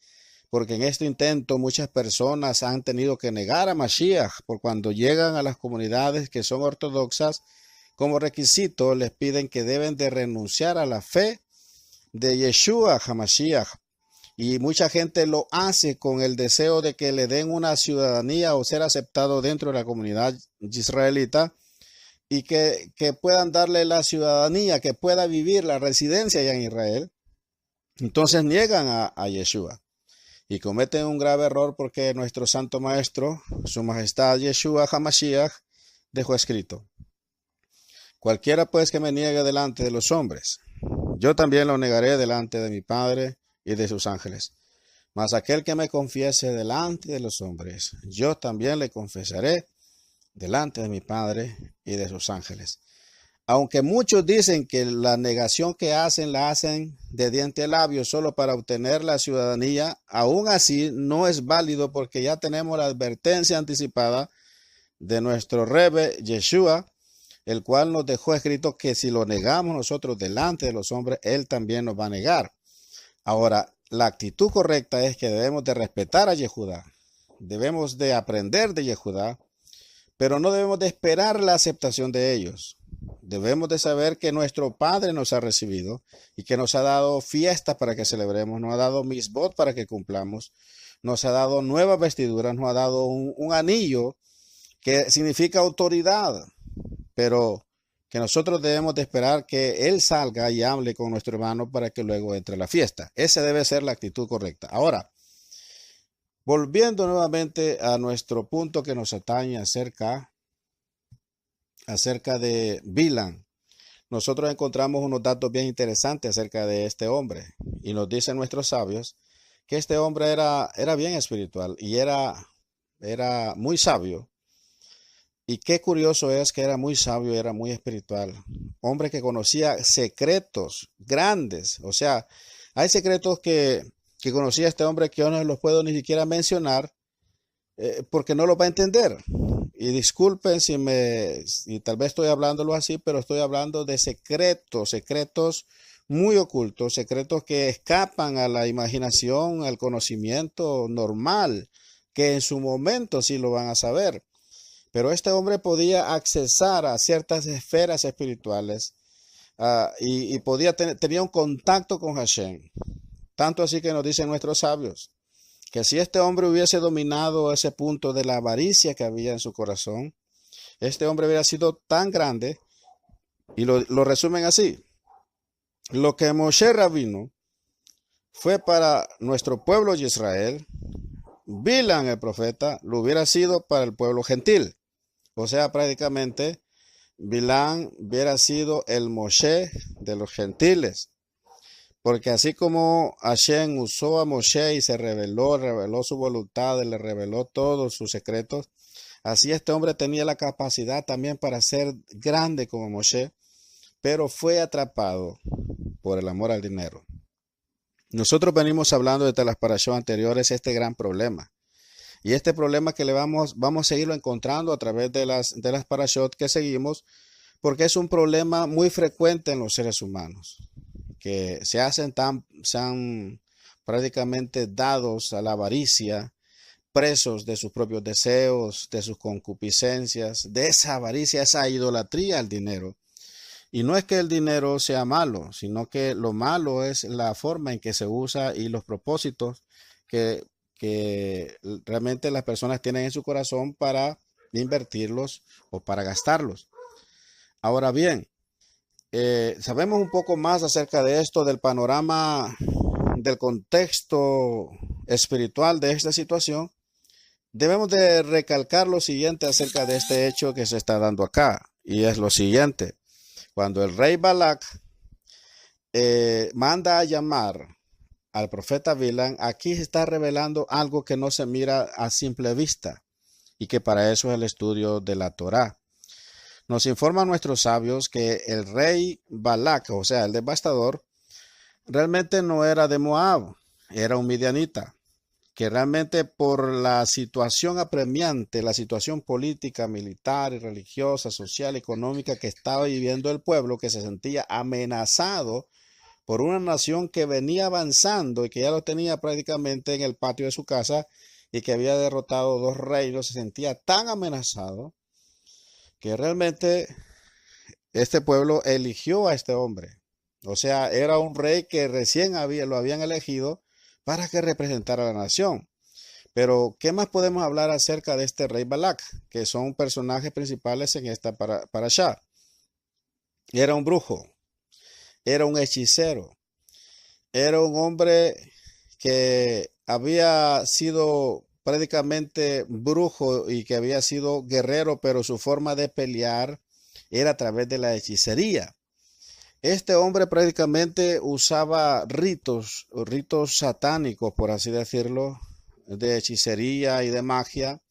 porque en este intento muchas personas han tenido que negar a Mashiach, por cuando llegan a las comunidades que son ortodoxas, como requisito les piden que deben de renunciar a la fe de Yeshua HaMashiach. Y mucha gente lo hace con el deseo de que le den una ciudadanía o ser aceptado dentro de la comunidad israelita, y que puedan darle la ciudadanía, que pueda vivir la residencia allá en Israel. Entonces niegan a Yeshua y cometen un grave error, porque nuestro santo maestro, su majestad Yeshua HaMashiach, dejó escrito, cualquiera pues que me niegue delante de los hombres, yo también lo negaré delante de mi Padre y de sus ángeles. Mas aquel que me confiese delante de los hombres, yo también le confesaré delante de mi Padre y de sus ángeles. Aunque muchos dicen que la negación que hacen la hacen de diente a labio solo para obtener la ciudadanía, aún así no es válido, porque ya tenemos la advertencia anticipada de nuestro Rebbe Yeshua, el cual nos dejó escrito que si lo negamos nosotros delante de los hombres, él también nos va a negar. Ahora, la actitud correcta es que debemos de respetar a Yehudá, debemos de aprender de Yehudá, pero no debemos de esperar la aceptación de ellos. Debemos de saber que nuestro Padre nos ha recibido y que nos ha dado fiestas para que celebremos, nos ha dado misbot para que cumplamos, nos ha dado nuevas vestiduras, nos ha dado un anillo que significa autoridad, pero que nosotros debemos de esperar que Él salga y hable con nuestro hermano para que luego entre a la fiesta. Esa debe ser la actitud correcta. Ahora, volviendo nuevamente a nuestro punto que nos atañe acerca acerca de Bilam, nosotros encontramos unos datos bien interesantes acerca de este hombre. Y nos dicen nuestros sabios que este hombre era bien espiritual y era muy sabio. Y qué curioso es que era muy sabio y era muy espiritual. Hombre que conocía secretos grandes. O sea, hay secretos que conocía este hombre que yo no los puedo ni siquiera mencionar porque no los va a entender. Y disculpen si tal vez estoy hablándolo así, pero estoy hablando de secretos, secretos muy ocultos, secretos que escapan a la imaginación, al conocimiento normal, que en su momento sí lo van a saber. Pero este hombre podía accesar a ciertas esferas espirituales y tenía un contacto con Hashem. Tanto así que nos dicen nuestros sabios que si este hombre hubiese dominado ese punto de la avaricia que había en su corazón, este hombre hubiera sido tan grande, y lo resumen así: lo que Moshe Rabino fue para nuestro pueblo de Israel, Bilam el profeta lo hubiera sido para el pueblo gentil. O sea, prácticamente Bilam hubiera sido el Moshe de los gentiles. Porque así como Hashem usó a Moshe y reveló su voluntad, le reveló todos sus secretos, así este hombre tenía la capacidad también para ser grande como Moshe, pero fue atrapado por el amor al dinero. Nosotros venimos hablando desde las parashot anteriores este gran problema. Y este problema que vamos a seguirlo encontrando a través de las parashot que seguimos, porque es un problema muy frecuente en los seres humanos, que sean prácticamente dados a la avaricia, presos de sus propios deseos, de sus concupiscencias, de esa avaricia, esa idolatría al dinero. Y no es que el dinero sea malo, sino que lo malo es la forma en que se usa y los propósitos que realmente las personas tienen en su corazón para invertirlos o para gastarlos. Ahora bien, sabemos un poco más acerca de esto, del panorama, del contexto espiritual de esta situación. Debemos de recalcar lo siguiente acerca de este hecho que se está dando acá, y es lo siguiente: cuando el rey Balak manda a llamar al profeta Bilam, aquí se está revelando algo que no se mira a simple vista, y que para eso es el estudio de la Torá. Nos informan nuestros sabios que el rey Balak, o sea, el devastador, realmente no era de Moab, era un midianita, que realmente por la situación apremiante, la situación política, militar, y religiosa, social, económica que estaba viviendo el pueblo, que se sentía amenazado por una nación que venía avanzando y que ya lo tenía prácticamente en el patio de su casa y que había derrotado 2 reinos, se sentía tan amenazado que realmente este pueblo eligió a este hombre. O sea, era un rey que recién lo habían elegido para que representara a la nación. Pero, ¿qué más podemos hablar acerca de este rey Balak? Que son personajes principales en esta parashá. Era un brujo, era un hechicero, era un hombre que había sido prácticamente brujo y que había sido guerrero, pero su forma de pelear era a través de la hechicería. Este hombre prácticamente usaba ritos satánicos, por así decirlo, de hechicería y de magia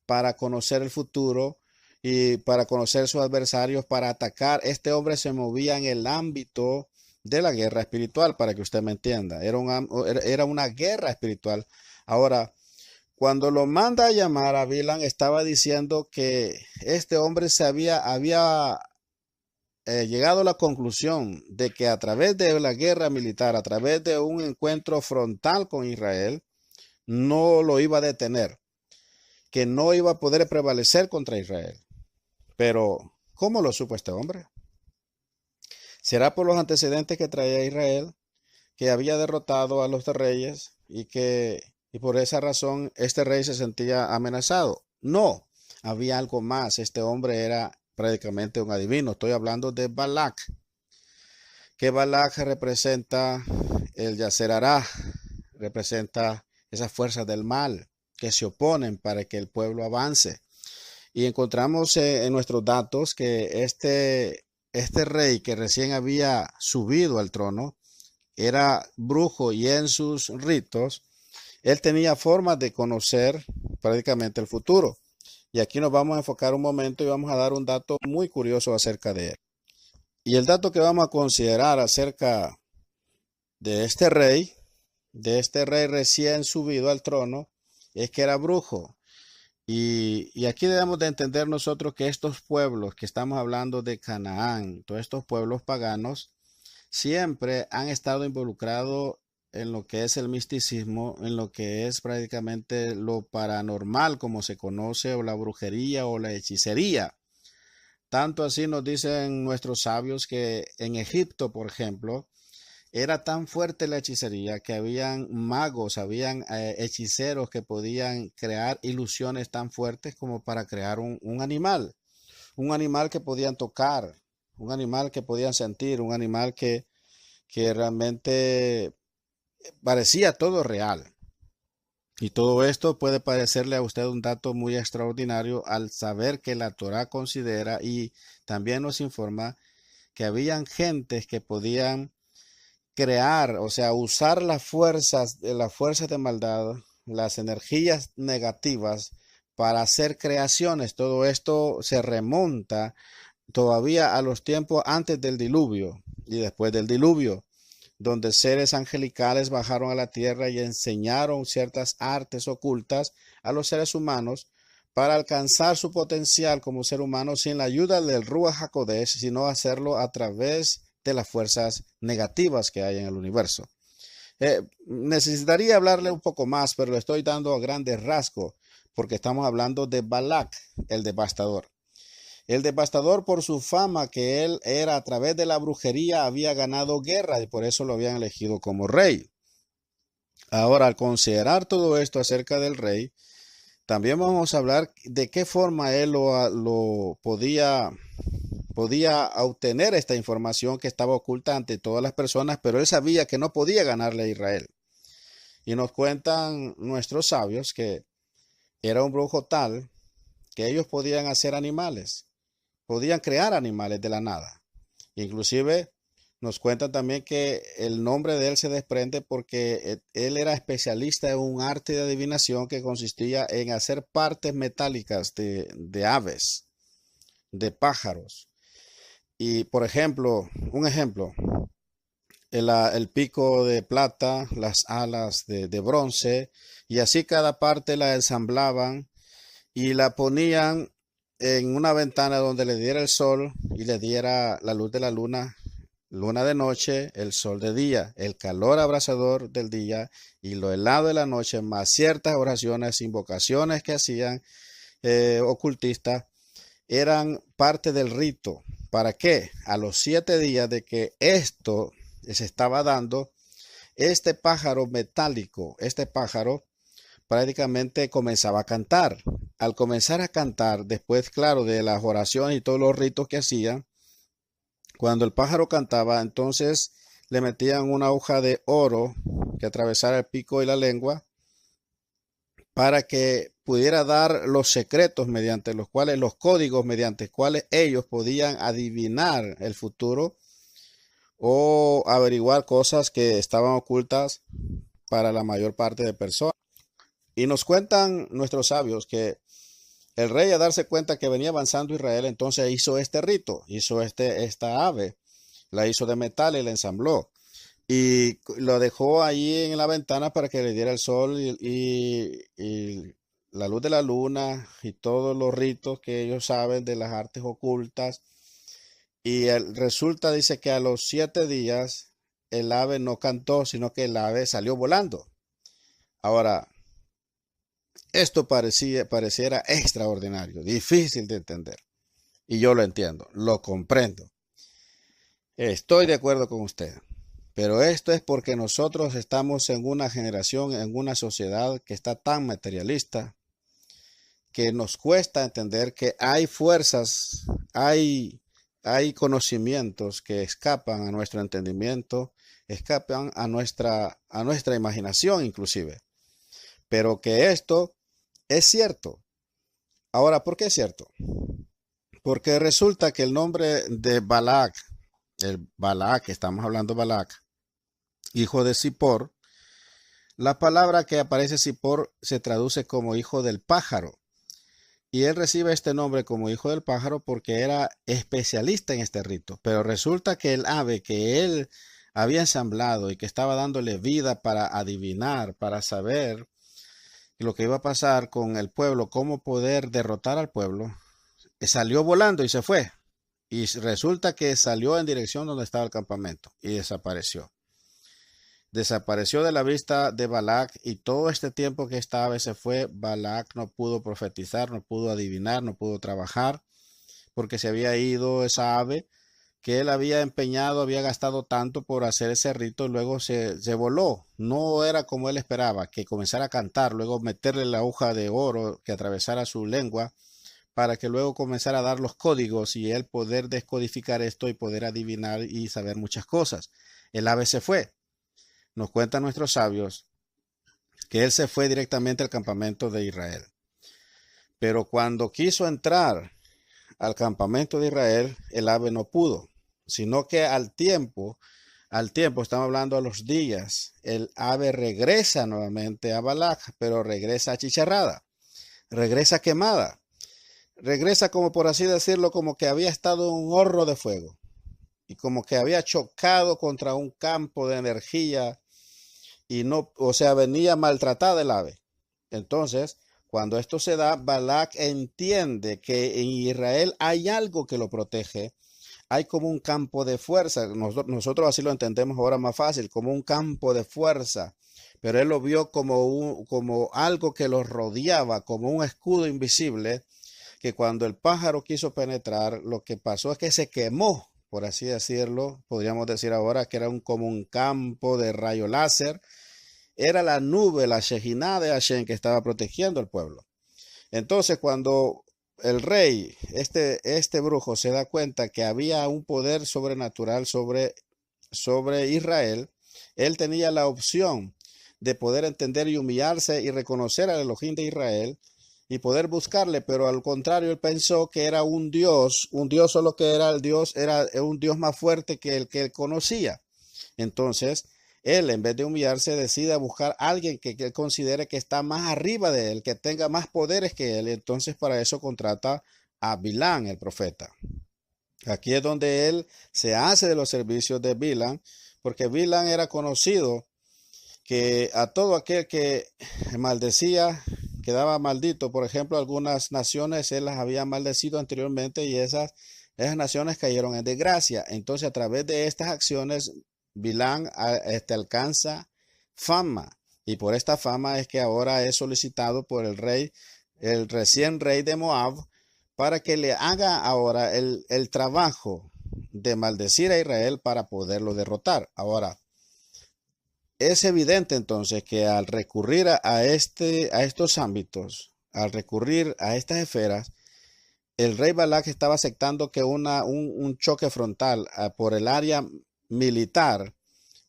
para conocer el futuro y para conocer sus adversarios, para atacar. Este hombre se movía en el ámbito de la guerra espiritual, para que usted me entienda. Era una guerra espiritual. Ahora, cuando lo manda a llamar a Bilam, estaba diciendo que este hombre había llegado a la conclusión de que a través de la guerra militar, a través de un encuentro frontal con Israel, no lo iba a detener, que no iba a poder prevalecer contra Israel. Pero, ¿cómo lo supo este hombre? ¿Será por los antecedentes que traía Israel, que había derrotado a los reyes y por esa razón este rey se sentía amenazado? No, había algo más. Este hombre era prácticamente un adivino. Estoy hablando de Balak, que Balak representa el Yacer Hará, representa esas fuerzas del mal que se oponen para que el pueblo avance. Y encontramos en nuestros datos que este rey que recién había subido al trono era brujo y en sus ritos él tenía formas de conocer prácticamente el futuro. Y aquí nos vamos a enfocar un momento y vamos a dar un dato muy curioso acerca de él. Y el dato que vamos a considerar acerca de este rey recién subido al trono, es que era brujo. Y aquí debemos de entender nosotros que estos pueblos que estamos hablando de Canaán, todos estos pueblos paganos, siempre han estado involucrados en lo que es el misticismo, en lo que es prácticamente lo paranormal, como se conoce, o la brujería o la hechicería. Tanto así nos dicen nuestros sabios que en Egipto, por ejemplo, era tan fuerte la hechicería que habían magos, habían hechiceros que podían crear ilusiones tan fuertes como para crear un animal que podían tocar, un animal que podían sentir, un animal que realmente parecía todo real. Y todo esto puede parecerle a usted un dato muy extraordinario al saber que la Torá considera y también nos informa que habían gentes que podían crear, o sea, usar las fuerzas de maldad, las energías negativas para hacer creaciones. Todo esto se remonta todavía a los tiempos antes del diluvio y después del diluvio, donde seres angelicales bajaron a la tierra y enseñaron ciertas artes ocultas a los seres humanos para alcanzar su potencial como ser humano sin la ayuda del Ruach HaKodesh, sino hacerlo a través de las fuerzas negativas que hay en el universo. Necesitaría hablarle un poco más, pero le estoy dando a grandes rasgos porque estamos hablando de Balak, el devastador. El devastador, por su fama que él era a través de la brujería, había ganado guerra y por eso lo habían elegido como rey. Ahora, al considerar todo esto acerca del rey, también vamos a hablar de qué forma él lo podía obtener esta información que estaba oculta ante todas las personas, pero él sabía que no podía ganarle a Israel. Y nos cuentan nuestros sabios que era un brujo tal que ellos podían hacer animales, podían crear animales de la nada. Inclusive nos cuentan también que el nombre de él se desprende porque él era especialista en un arte de adivinación que consistía en hacer partes metálicas de aves, de pájaros. Y por ejemplo, un ejemplo, el pico de plata, las alas de bronce, y así cada parte la ensamblaban y la ponían en una ventana donde le diera el sol y le diera la luz de la luna, luna de noche, el sol de día, el calor abrasador del día y lo helado de la noche, más ciertas oraciones, invocaciones que hacían ocultistas, eran parte del rito. ¿Para qué? A los 7 días de que esto se estaba dando, este pájaro metálico, este pájaro prácticamente comenzaba a cantar. Al comenzar a cantar, después, claro, de las oraciones y todos los ritos que hacían, cuando el pájaro cantaba, entonces le metían una hoja de oro que atravesara el pico y la lengua para que pudiera dar los secretos mediante los cuales, los códigos mediante los cuales ellos podían adivinar el futuro o averiguar cosas que estaban ocultas para la mayor parte de personas. Y nos cuentan nuestros sabios que el rey, a darse cuenta que venía avanzando Israel, entonces hizo este rito, hizo esta ave, la hizo de metal y la ensambló. Y lo dejó ahí en la ventana para que le diera el sol y la luz de la luna y todos los ritos que ellos saben de las artes ocultas. Y resulta, dice que a los 7 días el ave no cantó, sino que el ave salió volando. Ahora, esto pareciera extraordinario, difícil de entender. Y yo lo entiendo, lo comprendo. Estoy de acuerdo con usted. Pero esto es porque nosotros estamos en una generación, en una sociedad que está tan materialista, que nos cuesta entender que hay fuerzas, hay conocimientos que escapan a nuestro entendimiento, escapan a nuestra imaginación inclusive. Pero que esto es cierto. Ahora, ¿por qué es cierto? Porque resulta que el nombre de Balac, el Balac, estamos hablando de Balac, hijo de Zippor, la palabra que aparece Zippor se traduce como hijo del pájaro. Y él recibe este nombre como hijo del pájaro porque era especialista en este rito. Pero resulta que el ave que él había ensamblado y que estaba dándole vida para adivinar, para saber lo que iba a pasar con el pueblo, cómo poder derrotar al pueblo, salió volando y se fue. Y resulta que salió en dirección donde estaba el campamento y desapareció. Desapareció de la vista de Balac y todo este tiempo que esta ave se fue, Balac no pudo profetizar, no pudo adivinar, no pudo trabajar, porque se había ido esa ave que él había empeñado, había gastado tanto por hacer ese rito, luego se voló. No era como él esperaba, que comenzara a cantar, luego meterle la aguja de oro que atravesara su lengua, para que luego comenzara a dar los códigos y él poder descodificar esto y poder adivinar y saber muchas cosas. El ave se fue. Nos cuentan nuestros sabios que él se fue directamente al campamento de Israel. Pero cuando quiso entrar al campamento de Israel, el ave no pudo, sino que al tiempo, estamos hablando a los días, el ave regresa nuevamente a Balac, pero regresa achicharrada, regresa quemada, regresa como por así decirlo, como que había estado en un horno de fuego y como que había chocado contra un campo de energía y no, o sea, venía maltratada el ave. Entonces, cuando esto se da, Balac entiende que en Israel hay algo que lo protege. Hay como un campo de fuerza. Nosotros así lo entendemos ahora más fácil, como un campo de fuerza. Pero él lo vio como algo que lo rodeaba, como un escudo invisible, que cuando el pájaro quiso penetrar, lo que pasó es que se quemó, por así decirlo. Podríamos decir ahora que era como un campo de rayo láser. Era la nube, la Shejinah de Hashem que estaba protegiendo al pueblo. Entonces, cuando el rey, este brujo, se da cuenta que había un poder sobrenatural sobre Israel, él tenía la opción de poder entender y humillarse y reconocer al Elohim de Israel y poder buscarle, pero al contrario, él pensó que era un Dios solo que era el Dios, era un Dios más fuerte que el que él conocía. Entonces, él, en vez de humillarse, decide buscar a alguien que él considere que está más arriba de él, que tenga más poderes que él. Entonces, para eso contrata a Bilán, el profeta. Aquí es donde él se hace de los servicios de Bilán, porque Bilán era conocido que a todo aquel que maldecía quedaba maldito. Por ejemplo, algunas naciones él las había maldecido anteriormente y esas naciones cayeron en desgracia. Entonces, a través de estas acciones, Bilán alcanza fama y por esta fama es que ahora es solicitado por el rey, el recién rey de Moab, para que le haga ahora el trabajo de maldecir a Israel para poderlo derrotar. Ahora, es evidente entonces que al recurrir a estos ámbitos, al recurrir a estas esferas, el rey Balak estaba aceptando que un choque frontal por el área militar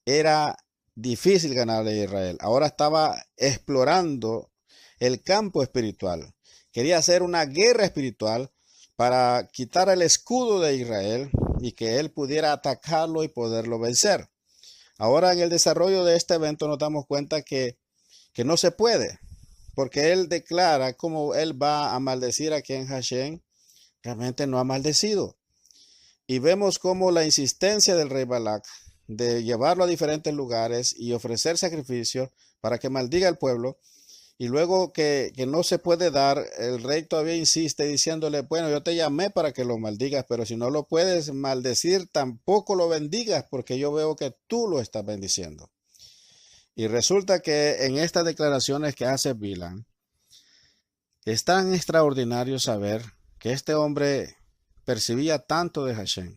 era difícil ganarle a Israel. Ahora estaba explorando el campo espiritual. Quería hacer una guerra espiritual para quitar el escudo de Israel y que él pudiera atacarlo y poderlo vencer. Ahora en el desarrollo de este evento nos damos cuenta que no se puede, porque él declara cómo él va a maldecir a quien Hashem realmente no ha maldecido. Y vemos cómo la insistencia del rey Balak de llevarlo a diferentes lugares y ofrecer sacrificio para que maldiga al pueblo, y luego que no se puede dar, el rey todavía insiste diciéndole, bueno, yo te llamé para que lo maldigas, pero si no lo puedes maldecir, tampoco lo bendigas, porque yo veo que tú lo estás bendiciendo. Y resulta que en estas declaraciones que hace Bilán, es tan extraordinario saber que este hombre percibía tanto de Hashem,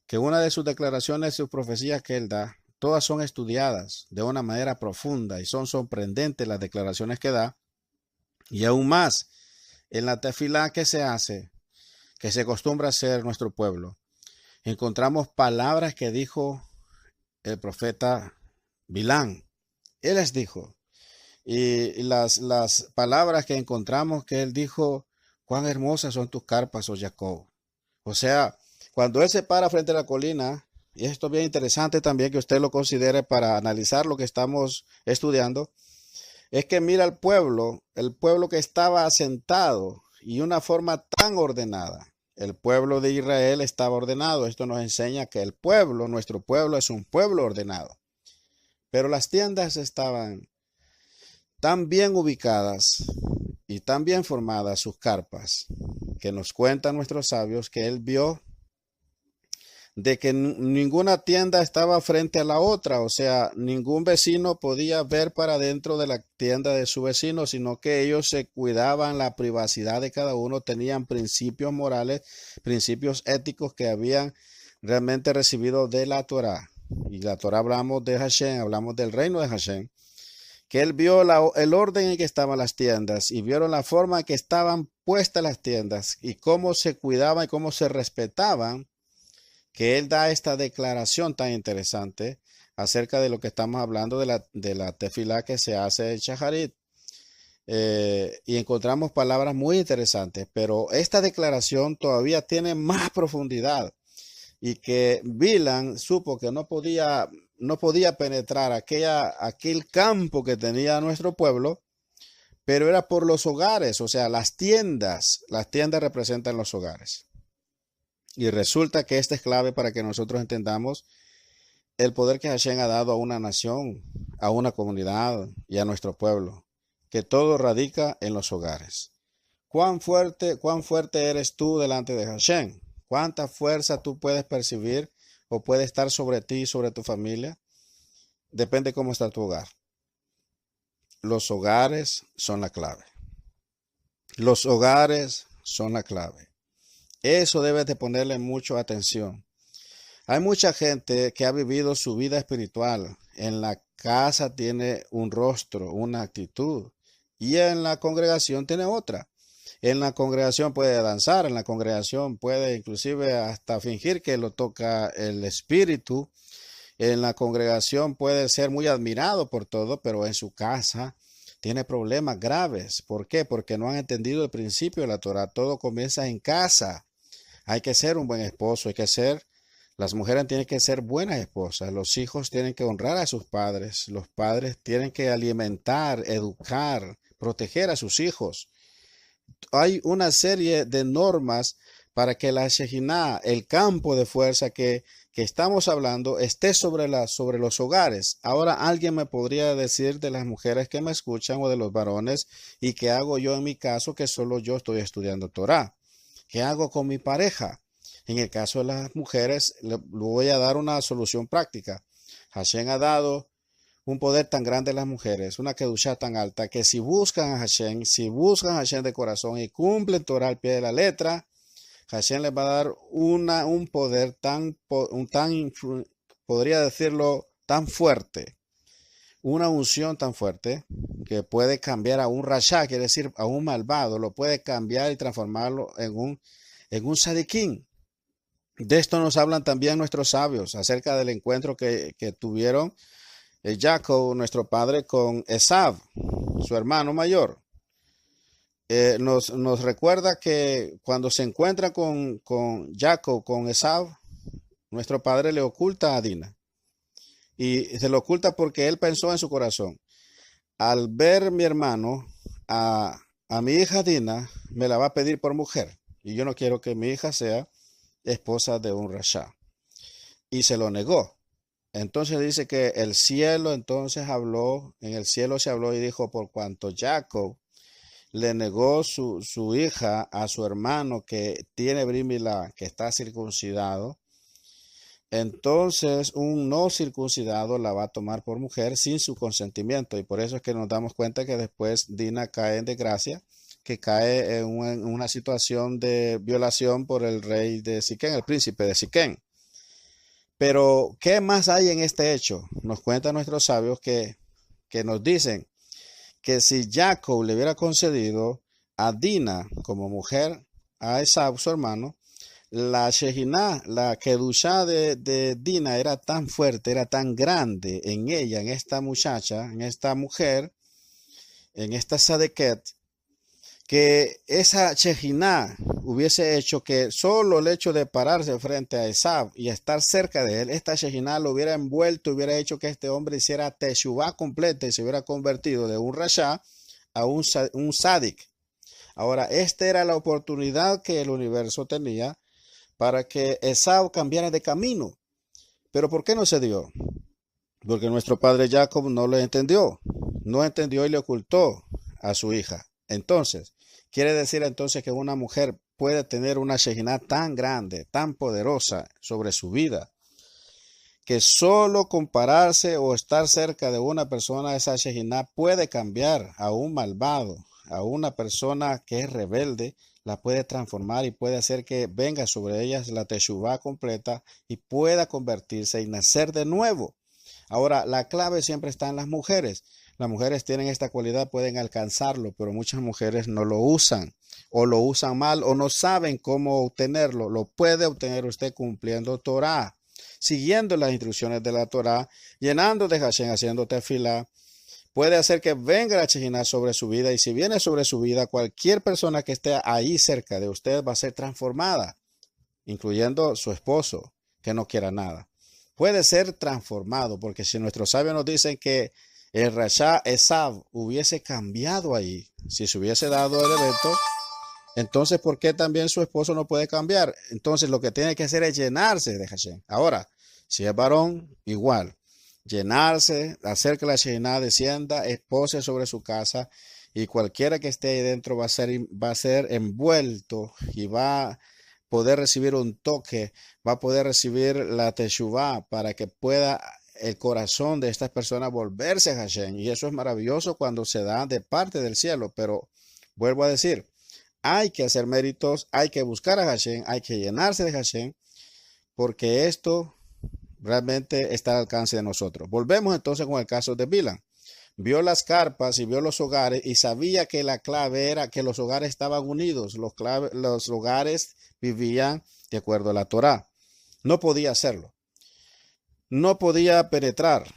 que una de sus declaraciones, sus profecías que él da, todas son estudiadas de una manera profunda y son sorprendentes las declaraciones que da. Y aún más, en la tefilá que se hace, que se acostumbra a hacer nuestro pueblo, encontramos palabras que dijo el profeta Bilán. Él les dijo, Y las palabras que encontramos que él dijo, cuán hermosas son tus carpas, oh Jacob. O sea, cuando él se para frente a la colina, y esto es bien interesante también que usted lo considere para analizar lo que estamos estudiando, es que mira el pueblo que estaba asentado y una forma tan ordenada. El pueblo de Israel estaba ordenado. Esto nos enseña que el pueblo, nuestro pueblo, es un pueblo ordenado. Pero las tiendas estaban tan bien ubicadas y tan bien formadas sus carpas, que nos cuentan nuestros sabios que él vio de que ninguna tienda estaba frente a la otra, o sea, ningún vecino podía ver para dentro de la tienda de su vecino, sino que ellos se cuidaban la privacidad de cada uno, tenían principios morales, principios éticos que habían realmente recibido de la Torá. Y la Torá hablamos de Hashem, hablamos del reino de Hashem, que él vio el orden en que estaban las tiendas y vieron la forma en que estaban puestas las tiendas y cómo se cuidaban y cómo se respetaban, que él da esta declaración tan interesante acerca de lo que estamos hablando de la tefilá que se hace en Shaharit. Y encontramos palabras muy interesantes, pero esta declaración todavía tiene más profundidad y que Bilam supo que no podía penetrar aquel campo que tenía nuestro pueblo, pero era por los hogares, o sea, las tiendas representan los hogares. Y resulta que esta es clave para que nosotros entendamos el poder que Hashem ha dado a una nación, a una comunidad y a nuestro pueblo, que todo radica en los hogares. Cuán fuerte eres tú delante de Hashem? ¿Cuánta fuerza tú puedes percibir o puede estar sobre ti y sobre tu familia? Depende cómo está tu hogar. Los hogares son la clave. Los hogares son la clave. Eso debes de ponerle mucha atención. Hay mucha gente que ha vivido su vida espiritual. En la casa tiene un rostro, una actitud, y en la congregación tiene otra. En la congregación puede danzar, en la congregación puede inclusive hasta fingir que lo toca el espíritu. En la congregación puede ser muy admirado por todo, pero en su casa tiene problemas graves. ¿Por qué? Porque no han entendido el principio de la Torah. Todo comienza en casa. Hay que ser un buen esposo, las mujeres tienen que ser buenas esposas, los hijos tienen que honrar a sus padres, los padres tienen que alimentar, educar, proteger a sus hijos. Hay una serie de normas para que la Shejinah, el campo de fuerza que estamos hablando, esté sobre los hogares. Ahora alguien me podría decir de las mujeres que me escuchan o de los varones, ¿y qué hago yo en mi caso que solo yo estoy estudiando Torah? ¿Qué hago con mi pareja? En el caso de las mujeres, le voy a dar una solución práctica. Hashem ha dado un poder tan grande a las mujeres, una kedushá tan alta, que si buscan a Hashem, de corazón y cumplen Torah al pie de la letra, Hashem les va a dar un poder podría decirlo, tan fuerte, una unción tan fuerte, que puede cambiar a un rasha, quiere decir a un malvado, lo puede cambiar y transformarlo en un sadiquín. De esto nos hablan también nuestros sabios acerca del encuentro que tuvieron Jacob, nuestro padre, con Esav, su hermano mayor. Nos recuerda que cuando se encuentra con Jacob, con Esav, nuestro padre le oculta a Dina. Y se lo oculta porque él pensó en su corazón: al ver mi hermano, a mi hija Dina, me la va a pedir por mujer. Y yo no quiero que mi hija sea esposa de un rasha. Y se lo negó. Entonces dice que el cielo entonces habló, en el cielo se habló y dijo: por cuanto Jacob le negó su hija a su hermano que tiene brit milá, que está circuncidado, entonces un no circuncidado la va a tomar por mujer sin su consentimiento. Y por eso es que nos damos cuenta que después Dina cae en desgracia, que cae en una situación de violación por el rey de Siquén, el príncipe de Siquén. Pero, ¿qué más hay en este hecho? Nos cuentan nuestros sabios que nos dicen que si Jacob le hubiera concedido a Dina como mujer a Esaú, su hermano, la Shejinah, la Kedushá de Dina era tan fuerte, era tan grande en ella, en esta muchacha, en esta mujer, en esta Sadeket, que esa Shejinah hubiese hecho que solo el hecho de pararse frente a Esav y estar cerca de él, esta Shejinah lo hubiera envuelto, hubiera hecho que este hombre hiciera Teshuvah completa y se hubiera convertido de un Rasha a un Sadik. Ahora, esta era la oportunidad que el universo tenía para que Esaú cambiara de camino. Pero ¿por qué no se dio? Porque nuestro padre Jacob no lo entendió. No entendió y le ocultó a su hija. Entonces, quiere decir entonces que una mujer puede tener una Shejinah tan grande, tan poderosa sobre su vida, que solo compararse o estar cerca de una persona, esa Shejinah puede cambiar a un malvado, a una persona que es rebelde, la puede transformar y puede hacer que venga sobre ellas la Teshuvah completa y pueda convertirse y nacer de nuevo. Ahora, la clave siempre está en las mujeres. Las mujeres tienen esta cualidad, pueden alcanzarlo, pero muchas mujeres no lo usan, o lo usan mal, o no saben cómo obtenerlo. Lo puede obtener usted cumpliendo Torah, siguiendo las instrucciones de la Torah, llenando de Hashem, haciendo tefilá. Puede hacer que venga la Shejinah sobre su vida, y si viene sobre su vida, cualquier persona que esté ahí cerca de usted va a ser transformada, incluyendo su esposo, que no quiera nada. Puede ser transformado, porque si nuestros sabios nos dicen que el Rasha Esav hubiese cambiado ahí, si se hubiese dado el evento, entonces ¿por qué también su esposo no puede cambiar? Entonces lo que tiene que hacer es llenarse de Hashem. Ahora, si es varón, igual. Llenarse, hacer que la Shejinah descienda, pose sobre su casa, y cualquiera que esté ahí dentro va a ser envuelto y va a poder recibir un toque, va a poder recibir la Teshuvah para que pueda el corazón de estas personas volverse a Hashem. Y eso es maravilloso cuando se da de parte del cielo. Pero vuelvo a decir, hay que hacer méritos, hay que buscar a Hashem, hay que llenarse de Hashem, porque esto realmente está al alcance de nosotros. Volvemos entonces con el caso de Bilam. Vio las carpas y vio los hogares y sabía que la clave era que los hogares estaban unidos. Los hogares vivían de acuerdo a la Torá. No podía hacerlo. No podía penetrar.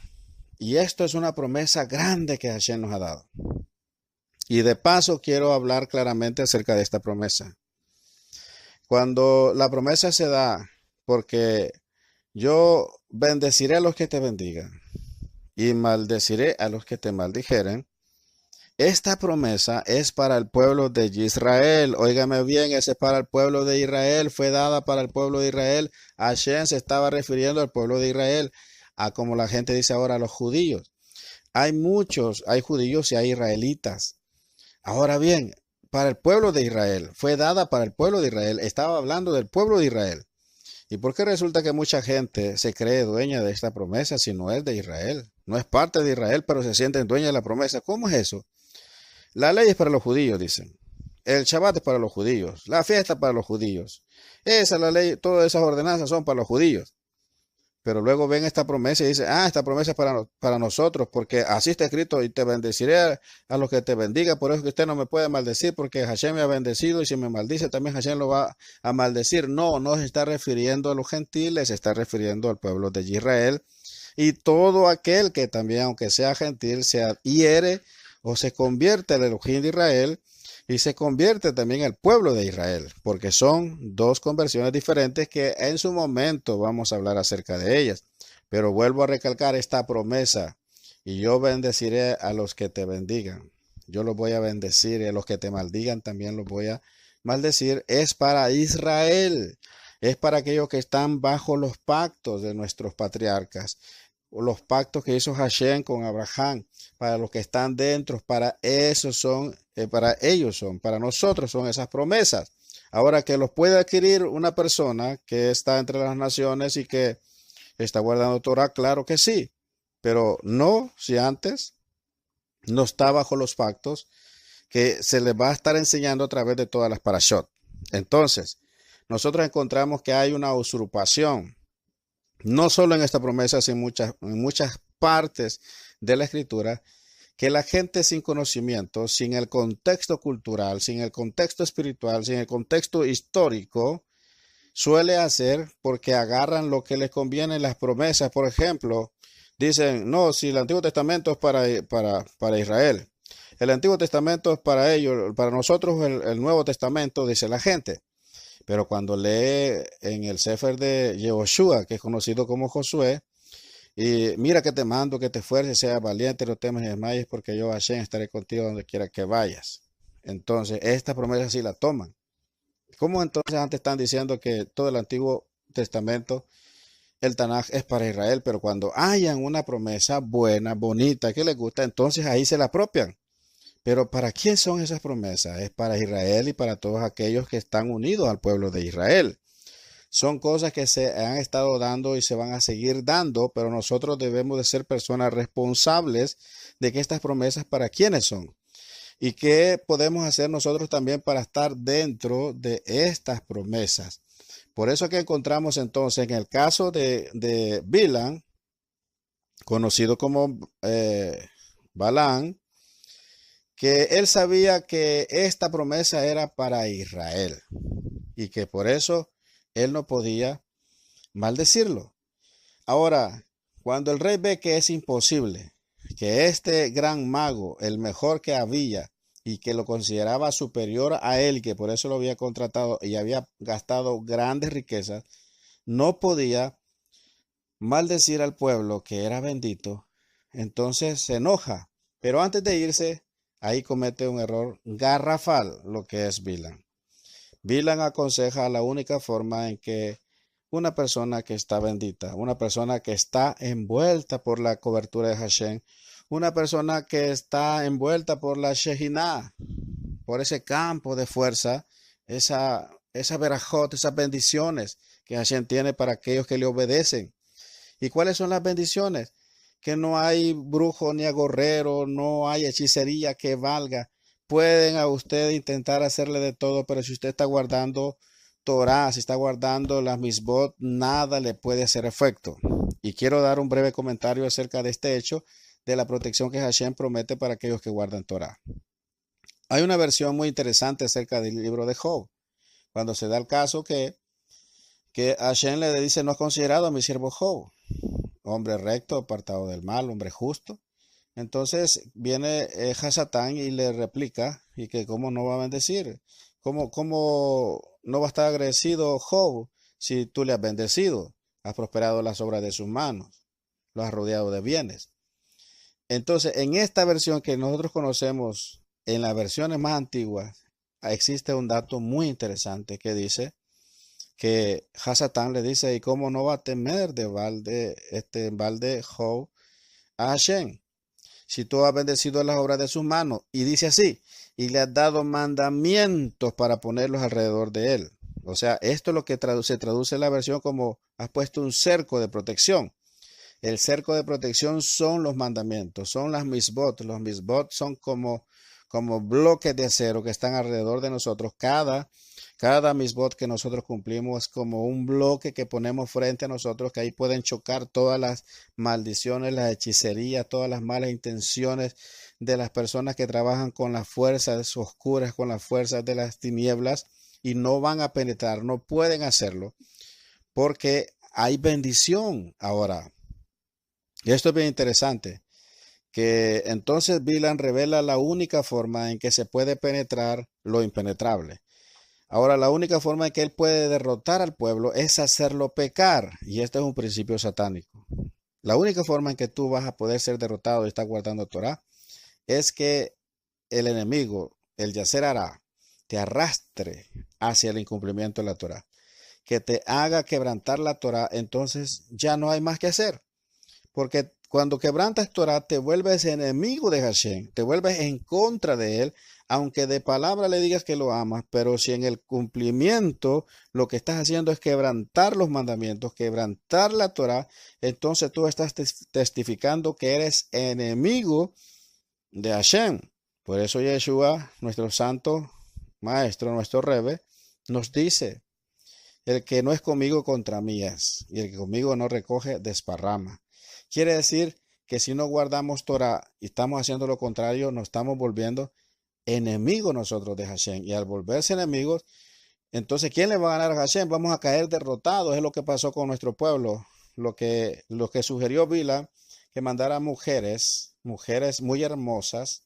Y esto es una promesa grande que Hashem nos ha dado. Y de paso quiero hablar claramente acerca de esta promesa. Cuando la promesa se da, porque yo bendeciré a los que te bendigan y maldeciré a los que te maldijeren. Esta promesa es para el pueblo de Israel. Óigame bien, es para el pueblo de Israel. Fue dada para el pueblo de Israel. Hashem se estaba refiriendo al pueblo de Israel, a como la gente dice ahora, a los judíos. Hay judíos y hay israelitas. Ahora bien, para el pueblo de Israel, fue dada para el pueblo de Israel. Estaba hablando del pueblo de Israel. ¿Y por qué resulta que mucha gente se cree dueña de esta promesa si no es de Israel? No es parte de Israel, pero se sienten dueña de la promesa. ¿Cómo es eso? La ley es para los judíos, dicen. El Shabbat es para los judíos. La fiesta es para los judíos. Esa es la ley, todas esas ordenanzas son para los judíos. Pero luego ven esta promesa y dicen, esta promesa es para nosotros, porque así está escrito, y te bendeciré a los que te bendiga. Por eso que usted no me puede maldecir, porque Hashem me ha bendecido, y si me maldice también Hashem lo va a maldecir. No se está refiriendo a los gentiles, se está refiriendo al pueblo de Israel. Y todo aquel que también, aunque sea gentil, se adhiere o se convierte al Elohim de Israel, y se convierte también al pueblo de Israel, porque son dos conversiones diferentes que en su momento vamos a hablar acerca de ellas. Pero vuelvo a recalcar esta promesa: y yo bendeciré a los que te bendigan. Yo los voy a bendecir, y a los que te maldigan también los voy a maldecir. Es para Israel, es para aquellos que están bajo los pactos de nuestros patriarcas, o los pactos que hizo Hashem con Abraham. Para los que están dentro, para ellos son, para nosotros son esas promesas. Ahora, que los puede adquirir una persona que está entre las naciones y que está guardando Torah, claro que sí, pero no si antes no está bajo los pactos que se les va a estar enseñando a través de todas las parashot. Entonces, nosotros encontramos que hay una usurpación, no solo en esta promesa, sino en muchas partes de la escritura, que la gente sin conocimiento, sin el contexto cultural, sin el contexto espiritual, sin el contexto histórico, suele hacer, porque agarran lo que les conviene en las promesas. Por ejemplo, dicen, no, si el Antiguo Testamento es para Israel, El Antiguo Testamento es para ellos, para nosotros el Nuevo Testamento, dice la gente. Pero cuando lee en el Sefer de Yehoshua, que es conocido como Josué, y mira que te mando, que te esfuerces, seas valiente, no temas ni desmayes, porque yo, Hashem, estaré contigo donde quiera que vayas. Entonces, esta promesa sí la toman. ¿Cómo entonces antes están diciendo que todo el Antiguo Testamento, el Tanaj es para Israel, pero cuando hayan una promesa buena, bonita, que les gusta, entonces ahí se la apropian? Pero ¿para quién son esas promesas? Es para Israel y para todos aquellos que están unidos al pueblo de Israel. Son cosas que se han estado dando y se van a seguir dando, pero nosotros debemos de ser personas responsables de que estas promesas para quiénes son. ¿Y qué podemos hacer nosotros también para estar dentro de estas promesas? Por eso que encontramos entonces en el caso de Bilam, conocido como Balán, que él sabía que esta promesa era para Israel y que por eso él no podía maldecirlo. Ahora, cuando el rey ve que es imposible, que este gran mago, el mejor que había y que lo consideraba superior a él, que por eso lo había contratado y había gastado grandes riquezas, no podía maldecir al pueblo que era bendito, entonces se enoja. Pero antes de irse, ahí comete un error garrafal, lo que es Bilam. Bilam aconseja la única forma en que una persona que está bendita, una persona que está envuelta por la cobertura de Hashem, una persona que está envuelta por la Shekinah, por ese campo de fuerza, esa verajot, esas bendiciones que Hashem tiene para aquellos que le obedecen. ¿Y cuáles son las bendiciones? Que no hay brujo ni agorrero, no hay hechicería que valga. Pueden a usted intentar hacerle de todo, pero si usted está guardando Torah, si está guardando las misbot, nada le puede hacer efecto. Y quiero dar un breve comentario acerca de este hecho, de la protección que Hashem promete para aquellos que guardan Torah. Hay una versión muy interesante acerca del libro de Job, cuando se da el caso que Hashem le dice, no has considerado a mi siervo Job, hombre recto, apartado del mal, hombre justo. Entonces viene Hasatán y le replica, y que cómo no va a bendecir, cómo no va a estar agradecido Job si tú le has bendecido, has prosperado las obras de sus manos, lo has rodeado de bienes. Entonces, en esta versión que nosotros conocemos, en las versiones más antiguas, existe un dato muy interesante que dice que Hasatán le dice, ¿y cómo no va a temer de balde Job a Hashem? Si tú has bendecido las obras de sus manos, y dice así, y le has dado mandamientos para ponerlos alrededor de él. O sea, esto es lo que se traduce en la versión como has puesto un cerco de protección. El cerco de protección son los mandamientos, son las misbot. Los misbot son como bloques de acero que están alrededor de nosotros. Cada misbot que nosotros cumplimos es como un bloque que ponemos frente a nosotros, que ahí pueden chocar todas las maldiciones, las hechicerías, todas las malas intenciones de las personas que trabajan con las fuerzas oscuras, con las fuerzas de las tinieblas, y no van a penetrar, no pueden hacerlo, porque hay bendición ahora. Y esto es bien interesante, que entonces Bilam revela la única forma en que se puede penetrar lo impenetrable. Ahora, la única forma en que él puede derrotar al pueblo es hacerlo pecar, y este es un principio satánico. La única forma en que tú vas a poder ser derrotado y estar guardando Torah es que el enemigo, el Yacer hará, te arrastre hacia el incumplimiento de la Torah, que te haga quebrantar la Torah, entonces ya no hay más que hacer. Porque cuando quebrantas Torah, te vuelves enemigo de Hashem, te vuelves en contra de él, aunque de palabra le digas que lo amas, pero si en el cumplimiento lo que estás haciendo es quebrantar los mandamientos, quebrantar la Torah, entonces tú estás testificando que eres enemigo de Hashem. Por eso Yeshua, nuestro santo maestro, nuestro Rebe, nos dice, el que no es conmigo contra mí es, y el que conmigo no recoge desparrama. Quiere decir que si no guardamos Torah y estamos haciendo lo contrario, nos estamos volviendo enemigos nosotros de Hashem. Y al volverse enemigos, entonces, ¿quién le va a ganar a Hashem? Vamos a caer derrotados. Es lo que pasó con nuestro pueblo. Lo que sugirió Bilam, que mandara mujeres muy hermosas,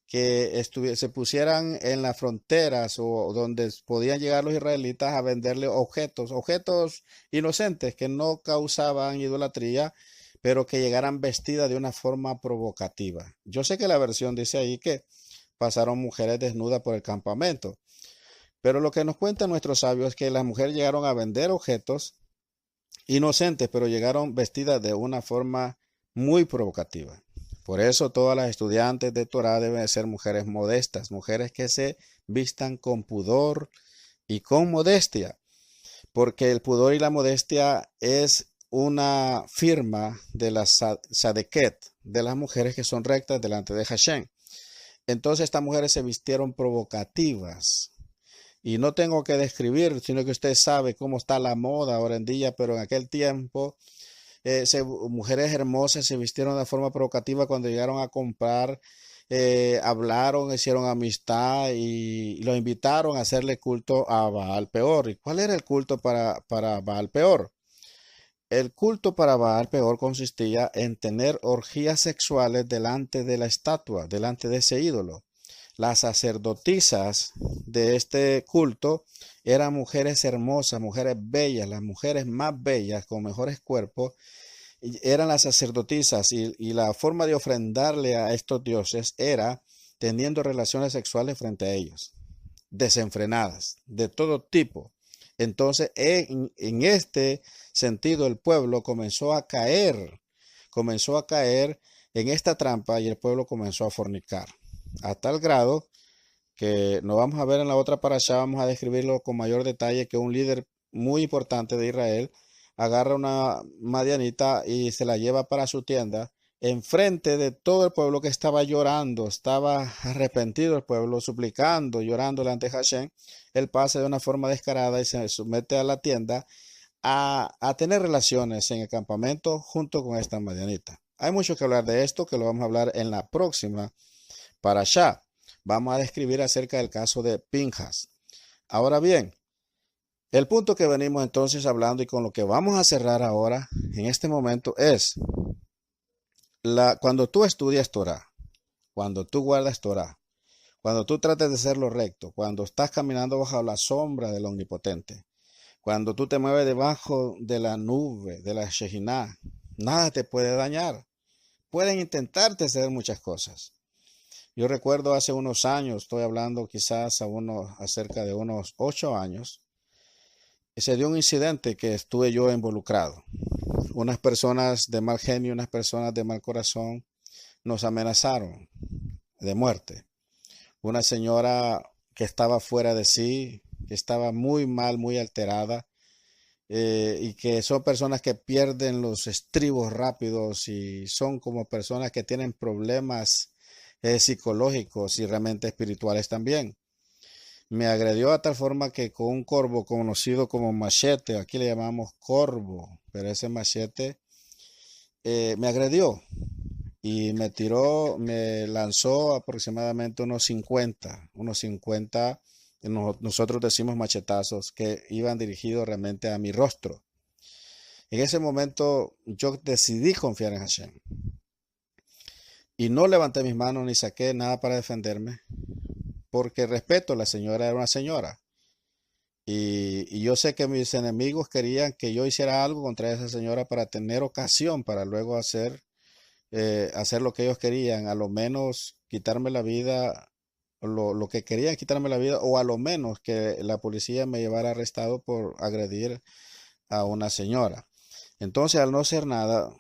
que se pusieran en las fronteras o donde podían llegar los israelitas a venderle objetos inocentes que no causaban idolatría, pero que llegaran vestidas de una forma provocativa. Yo sé que la versión dice ahí que pasaron mujeres desnudas por el campamento, pero lo que nos cuentan nuestros sabios es que las mujeres llegaron a vender objetos inocentes, pero llegaron vestidas de una forma muy provocativa. Por eso todas las estudiantes de Torah deben ser mujeres modestas, mujeres que se vistan con pudor y con modestia, porque el pudor y la modestia es una firma de la Sadeket, de las mujeres que son rectas delante de Hashem. Entonces estas mujeres se vistieron provocativas. Y no tengo que describir, sino que usted sabe cómo está la moda ahora en día, pero en aquel tiempo mujeres hermosas se vistieron de forma provocativa cuando llegaron a comprar, hablaron, hicieron amistad y los invitaron a hacerle culto a Baal Peor. ¿Y cuál era el culto para Baal Peor? El culto para Baal Peor consistía en tener orgías sexuales delante de la estatua, delante de ese ídolo. Las sacerdotisas de este culto eran mujeres hermosas, mujeres bellas, las mujeres más bellas, con mejores cuerpos, eran las sacerdotisas y la forma de ofrendarle a estos dioses era teniendo relaciones sexuales frente a ellos, desenfrenadas, de todo tipo. Entonces, en este sentido, el pueblo comenzó a caer en esta trampa y el pueblo comenzó a fornicar a tal grado que nos vamos a ver en la otra parashá, vamos a describirlo con mayor detalle, que un líder muy importante de Israel agarra una madianita y se la lleva para su tienda enfrente de todo el pueblo que estaba llorando, estaba arrepentido el pueblo, suplicando, llorando delante de Hashem. Él pasa de una forma descarada y se somete a la tienda a tener relaciones en el campamento junto con esta madianita. Hay mucho que hablar de esto, que lo vamos a hablar en la próxima parashá. Vamos a describir acerca del caso de Pinjas. Ahora bien, el punto que venimos entonces hablando y con lo que vamos a cerrar ahora en este momento es cuando tú estudias Torah, cuando tú guardas Torah, cuando tú tratas de ser lo recto, cuando estás caminando bajo la sombra del Omnipotente, cuando tú te mueves debajo de la nube, de la Shejinah, nada te puede dañar. Pueden intentarte hacer muchas cosas. Yo recuerdo hace unos años, estoy hablando quizás acerca de unos 8 años, se dio un incidente que estuve yo involucrado. Unas personas de mal genio, unas personas de mal corazón nos amenazaron de muerte. Una señora que estaba fuera de sí, que estaba muy mal, muy alterada, y que son personas que pierden los estribos rápidos y son como personas que tienen problemas psicológicos y realmente espirituales también. Me agredió a tal forma que con un corvo conocido como machete, aquí le llamamos corvo, pero ese machete me agredió y me tiró, me lanzó aproximadamente unos 50, nosotros decimos machetazos, que iban dirigidos realmente a mi rostro. En ese momento yo decidí confiar en Hashem y no levanté mis manos ni saqué nada para defenderme, porque respeto, la señora era una señora. Y yo sé que mis enemigos querían que yo hiciera algo contra esa señora para tener ocasión para luego hacer lo que ellos querían, a lo menos quitarme la vida, lo que querían quitarme la vida, o a lo menos que la policía me llevara arrestado por agredir a una señora. Entonces, al no hacer nada,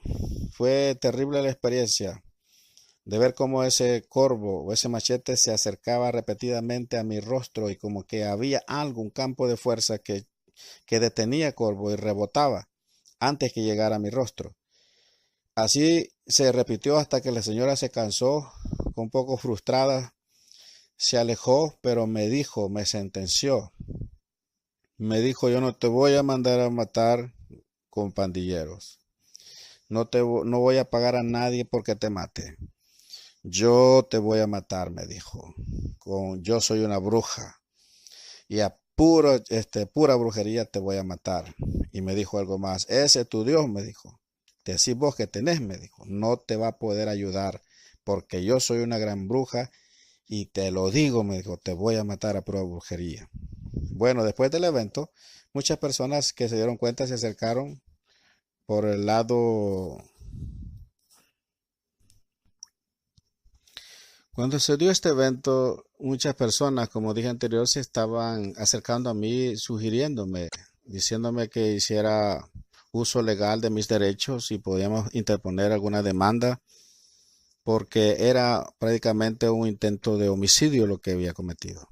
fue terrible la experiencia de ver cómo ese corvo o ese machete se acercaba repetidamente a mi rostro y como que había un campo de fuerza que detenía el corvo y rebotaba antes que llegara a mi rostro. Así se repitió hasta que la señora se cansó, un poco frustrada, se alejó, pero me sentenció. Me dijo, yo no te voy a mandar a matar con pandilleros. No voy a pagar a nadie porque te mate. Yo te voy a matar, me dijo. Yo soy una bruja y a pura brujería te voy a matar. Y me dijo algo más. Ese es tu Dios, me dijo. Decís vos que tenés, me dijo. No te va a poder ayudar porque yo soy una gran bruja Y te lo digo, me dijo, te voy a matar a prueba de brujería. Bueno, después del evento, muchas personas que se dieron cuenta se acercaron por el lado. Cuando se dio este evento, muchas personas, como dije anterior, se estaban acercando a mí, sugiriéndome, diciéndome que hiciera uso legal de mis derechos y podíamos interponer alguna demanda, porque era prácticamente un intento de homicidio lo que había cometido.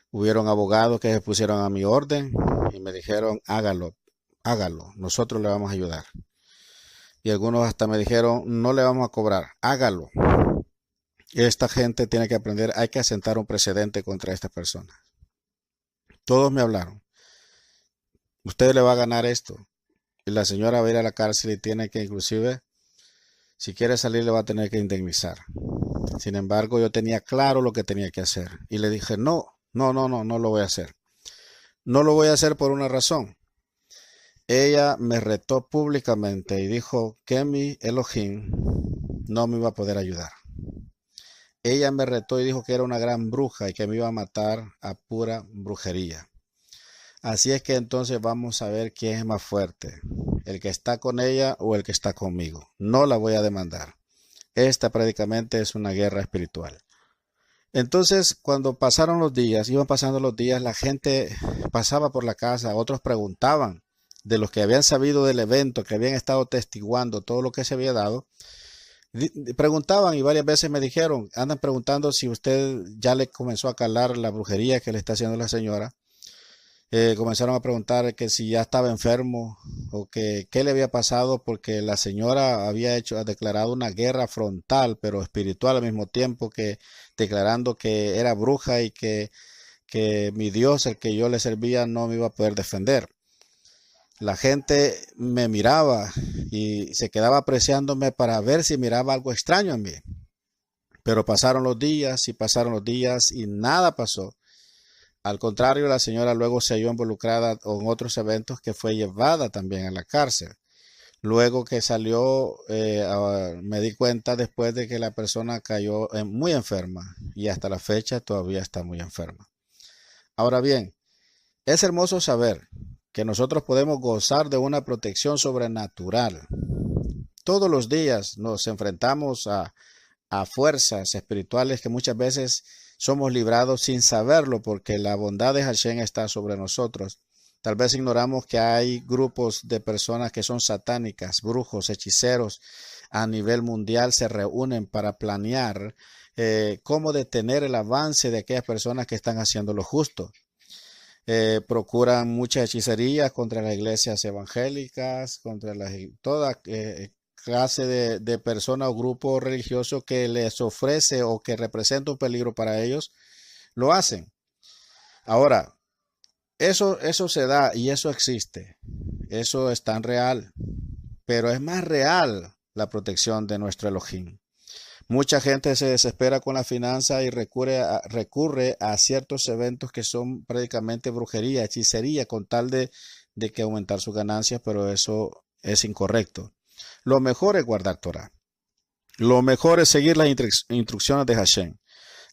Hubieron abogados que se pusieron a mi orden y me dijeron, hágalo, hágalo, nosotros le vamos a ayudar. Y algunos hasta me dijeron, no le vamos a cobrar, hágalo. Esta gente tiene que aprender, hay que asentar un precedente contra estas personas. Todos me hablaron, usted le va a ganar esto. Y la señora va a ir a la cárcel y tiene que, inclusive, si quiere salir, le va a tener que indemnizar. Sin embargo, yo tenía claro lo que tenía que hacer. Y le dije, no, no, no, no, no lo voy a hacer. No lo voy a hacer por una razón. Ella me retó públicamente y dijo que mi Elohim no me iba a poder ayudar. Ella me retó y dijo que era una gran bruja y que me iba a matar a pura brujería. Así es que entonces vamos a ver quién es más fuerte, el que está con ella o el que está conmigo. No la voy a demandar. Esta prácticamente es una guerra espiritual. Entonces, cuando pasaron los días, iban pasando los días, la gente pasaba por la casa, otros preguntaban de los que habían sabido del evento, que habían estado testiguando todo lo que se había dado. Preguntaban y varias veces me dijeron, andan preguntando si usted ya le comenzó a calar la brujería que le está haciendo la señora. Comenzaron a preguntar que si ya estaba enfermo o que qué le había pasado porque la señora ha declarado una guerra frontal pero espiritual al mismo tiempo, que declarando que era bruja y que mi Dios, el que yo le servía, no me iba a poder defender. La gente me miraba y se quedaba apreciándome para ver si miraba algo extraño en mí. Pero pasaron los días y nada pasó. Al contrario, la señora luego se halló involucrada en otros eventos, que fue llevada también a la cárcel. Luego que salió, me di cuenta después de que la persona cayó muy enferma y hasta la fecha todavía está muy enferma. Ahora bien, es hermoso saber que nosotros podemos gozar de una protección sobrenatural. Todos los días nos enfrentamos a fuerzas espirituales que muchas veces somos librados sin saberlo, porque la bondad de Hashem está sobre nosotros. Tal vez ignoramos que hay grupos de personas que son satánicas, brujos, hechiceros, a nivel mundial se reúnen para planear cómo detener el avance de aquellas personas que están haciendo lo justo. Procuran mucha hechicería contra las iglesias evangélicas, contra toda clase de persona o grupo religioso que les ofrece o que representa un peligro para ellos, lo hacen. Ahora, eso se da y eso existe. Eso es tan real. Pero es más real la protección de nuestro Elohim. Mucha gente se desespera con la finanza y recurre a ciertos eventos que son prácticamente brujería, hechicería, con tal de que aumentar sus ganancias, pero eso es incorrecto. Lo mejor es guardar Torah. Lo mejor es seguir las instrucciones de Hashem.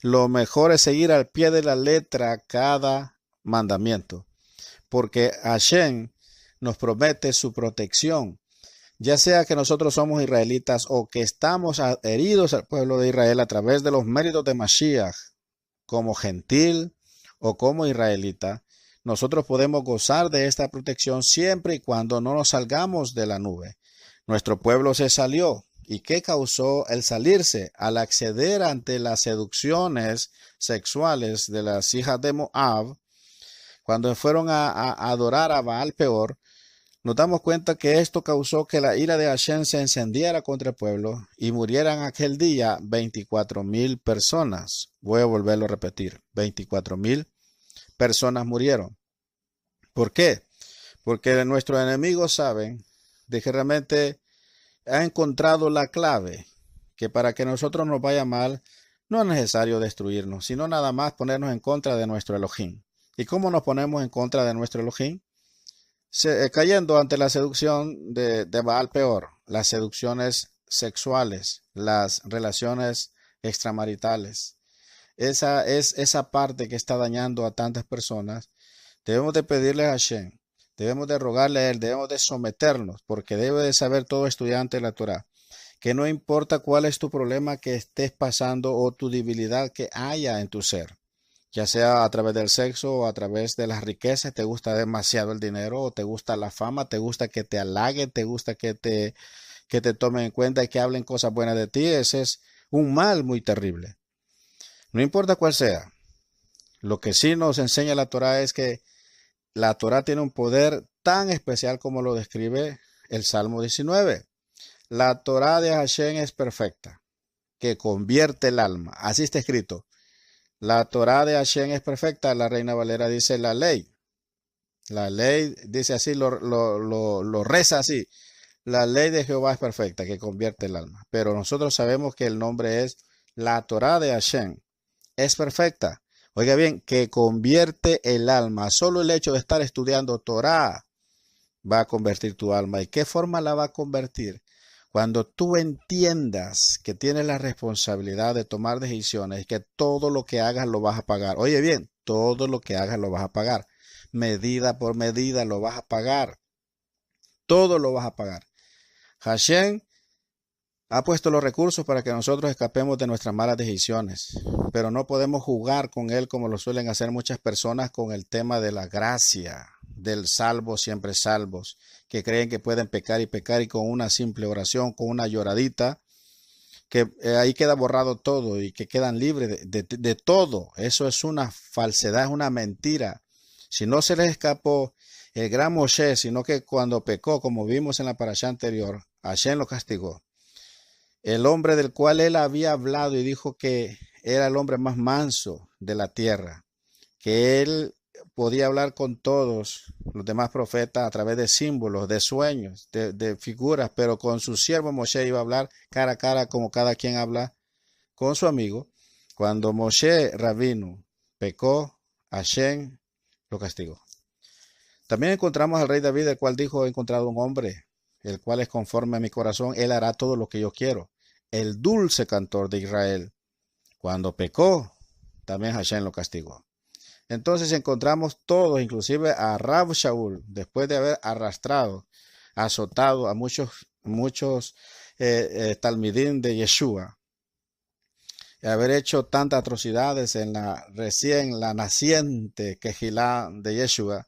Lo mejor es seguir al pie de la letra cada mandamiento, porque Hashem nos promete su protección. Ya sea que nosotros somos israelitas o que estamos adheridos al pueblo de Israel a través de los méritos de Mashiach, como gentil o como israelita, nosotros podemos gozar de esta protección siempre y cuando no nos salgamos de la nube. Nuestro pueblo se salió. ¿Y qué causó el salirse? Al acceder ante las seducciones sexuales de las hijas de Moab, cuando fueron a adorar a Baal Peor, nos damos cuenta que esto causó que la ira de Hashem se encendiera contra el pueblo y murieran aquel día 24,000 personas. Voy a volverlo a repetir, 24,000 personas murieron. ¿Por qué? Porque nuestros enemigos saben de que realmente ha encontrado la clave, que para que nosotros nos vaya mal, no es necesario destruirnos, sino nada más ponernos en contra de nuestro Elohim. ¿Y cómo nos ponemos en contra de nuestro Elohim? Cayendo ante la seducción de Baal Peor, las seducciones sexuales, las relaciones extramaritales. Esa es esa parte que está dañando a tantas personas. Debemos de pedirle a Hashem, debemos de rogarle a Él, debemos de someternos, porque debe de saber todo estudiante de la Torah, que no importa cuál es tu problema que estés pasando o tu debilidad que haya en tu ser, ya sea a través del sexo o a través de las riquezas, te gusta demasiado el dinero o te gusta la fama, te gusta que te halaguen, te gusta que te tomen en cuenta y que hablen cosas buenas de ti, ese es un mal muy terrible. No importa cuál sea, lo que sí nos enseña la Torah es que la Torah tiene un poder tan especial como lo describe el Salmo 19. La Torah de Hashem es perfecta, que convierte el alma. Así está escrito. La Torah de Hashem es perfecta. La Reina Valera dice la ley. La ley dice así, lo reza así. La ley de Jehová es perfecta, que convierte el alma. Pero nosotros sabemos que el nombre es la Torah de Hashem. Es perfecta. Oiga bien, que convierte el alma. Solo el hecho de estar estudiando Torah va a convertir tu alma. ¿Y qué forma la va a convertir? Cuando tú entiendas que tienes la responsabilidad de tomar decisiones y que todo lo que hagas lo vas a pagar. Oye bien, todo lo que hagas lo vas a pagar. Medida por medida lo vas a pagar. Todo lo vas a pagar. Hashem ha puesto los recursos para que nosotros escapemos de nuestras malas decisiones, pero no podemos jugar con Él como lo suelen hacer muchas personas con el tema de la gracia, del salvo siempre salvos, que creen que pueden pecar y con una simple oración, con una lloradita, que ahí queda borrado todo y que quedan libres de todo. Eso es una falsedad, es una mentira. Si no se les escapó el gran Moshe, sino que cuando pecó, como vimos en la parashá anterior, Hashem lo castigó. El hombre del cual él había hablado y dijo que era el hombre más manso de la tierra, que él podía hablar con todos los demás profetas a través de símbolos, de sueños, de figuras, pero con su siervo Moshe iba a hablar cara a cara como cada quien habla con su amigo. Cuando Moshe Rabino pecó, Hashem lo castigó. También encontramos al rey David, el cual dijo: he encontrado un hombre, el cual es conforme a mi corazón, él hará todo lo que yo quiero. El dulce cantor de Israel. Cuando pecó, también Hashem lo castigó. Entonces encontramos todos, inclusive a Rab Shaul, después de haber arrastrado, azotado a muchos talmidín de Yeshua, y haber hecho tantas atrocidades en la naciente Kehilá de Yeshua,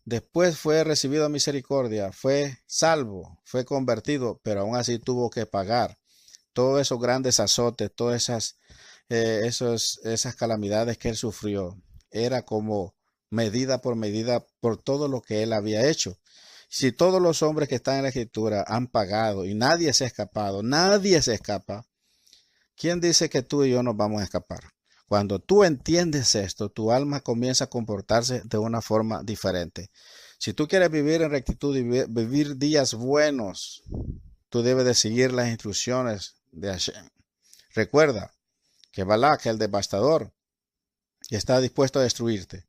después fue recibido a misericordia, fue salvo, fue convertido, pero aún así tuvo que pagar todos esos grandes azotes, todas esas calamidades que él sufrió. Era como medida por todo lo que él había hecho. Si todos los hombres que están en la escritura han pagado y nadie se ha escapado, nadie se escapa, ¿quién dice que tú y yo nos vamos a escapar? Cuando tú entiendes esto, tu alma comienza a comportarse de una forma diferente. Si tú quieres vivir en rectitud y vivir días buenos, tú debes de seguir las instrucciones de Hashem. Recuerda que Balak, el devastador, está dispuesto a destruirte.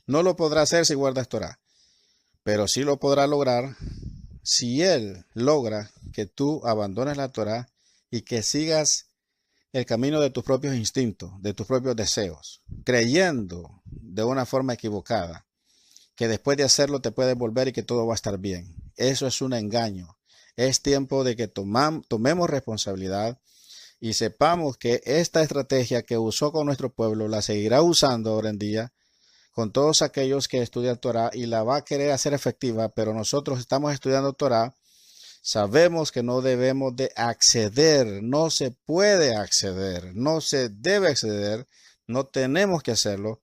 No lo podrá hacer si guardas Torah, pero sí lo podrá lograr si él logra que tú abandones la Torah y que sigas el camino de tus propios instintos, de tus propios deseos, creyendo de una forma equivocada que después de hacerlo te puedes volver y que todo va a estar bien. Eso es un engaño. Es tiempo de que tomemos responsabilidad y sepamos que esta estrategia que usó con nuestro pueblo la seguirá usando ahora en día con todos aquellos que estudian Torah y la va a querer hacer efectiva, pero nosotros estamos estudiando Torah, sabemos que no debemos de acceder, no se puede acceder, no se debe acceder, no tenemos que hacerlo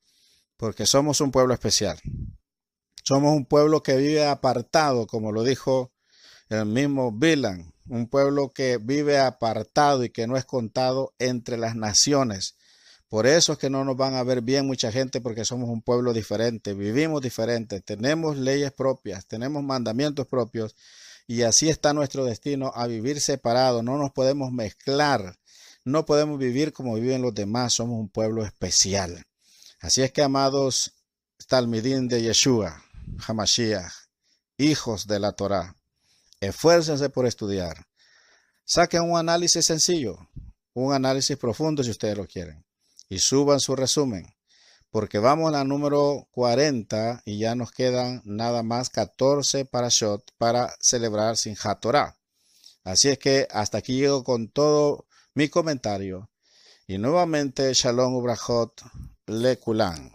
porque somos un pueblo especial. Somos un pueblo que vive apartado, como lo dijo el mismo Bilam, un pueblo que vive apartado y que no es contado entre las naciones. Por eso es que no nos van a ver bien mucha gente, porque somos un pueblo diferente, vivimos diferente, tenemos leyes propias, tenemos mandamientos propios y así está nuestro destino, a vivir separado. No nos podemos mezclar, no podemos vivir como viven los demás, somos un pueblo especial. Así es que, amados talmidín de Yeshua, Hamashiach, hijos de la Torah, esfuércense por estudiar. Saquen un análisis sencillo, un análisis profundo si ustedes lo quieren. y suban su resumen, porque vamos a la número 40 y ya nos quedan nada más 14 parashot para celebrar Simchat Torah. Así es que hasta aquí llego con todo mi comentario. Y nuevamente, Shalom Ubrachot Lekulan.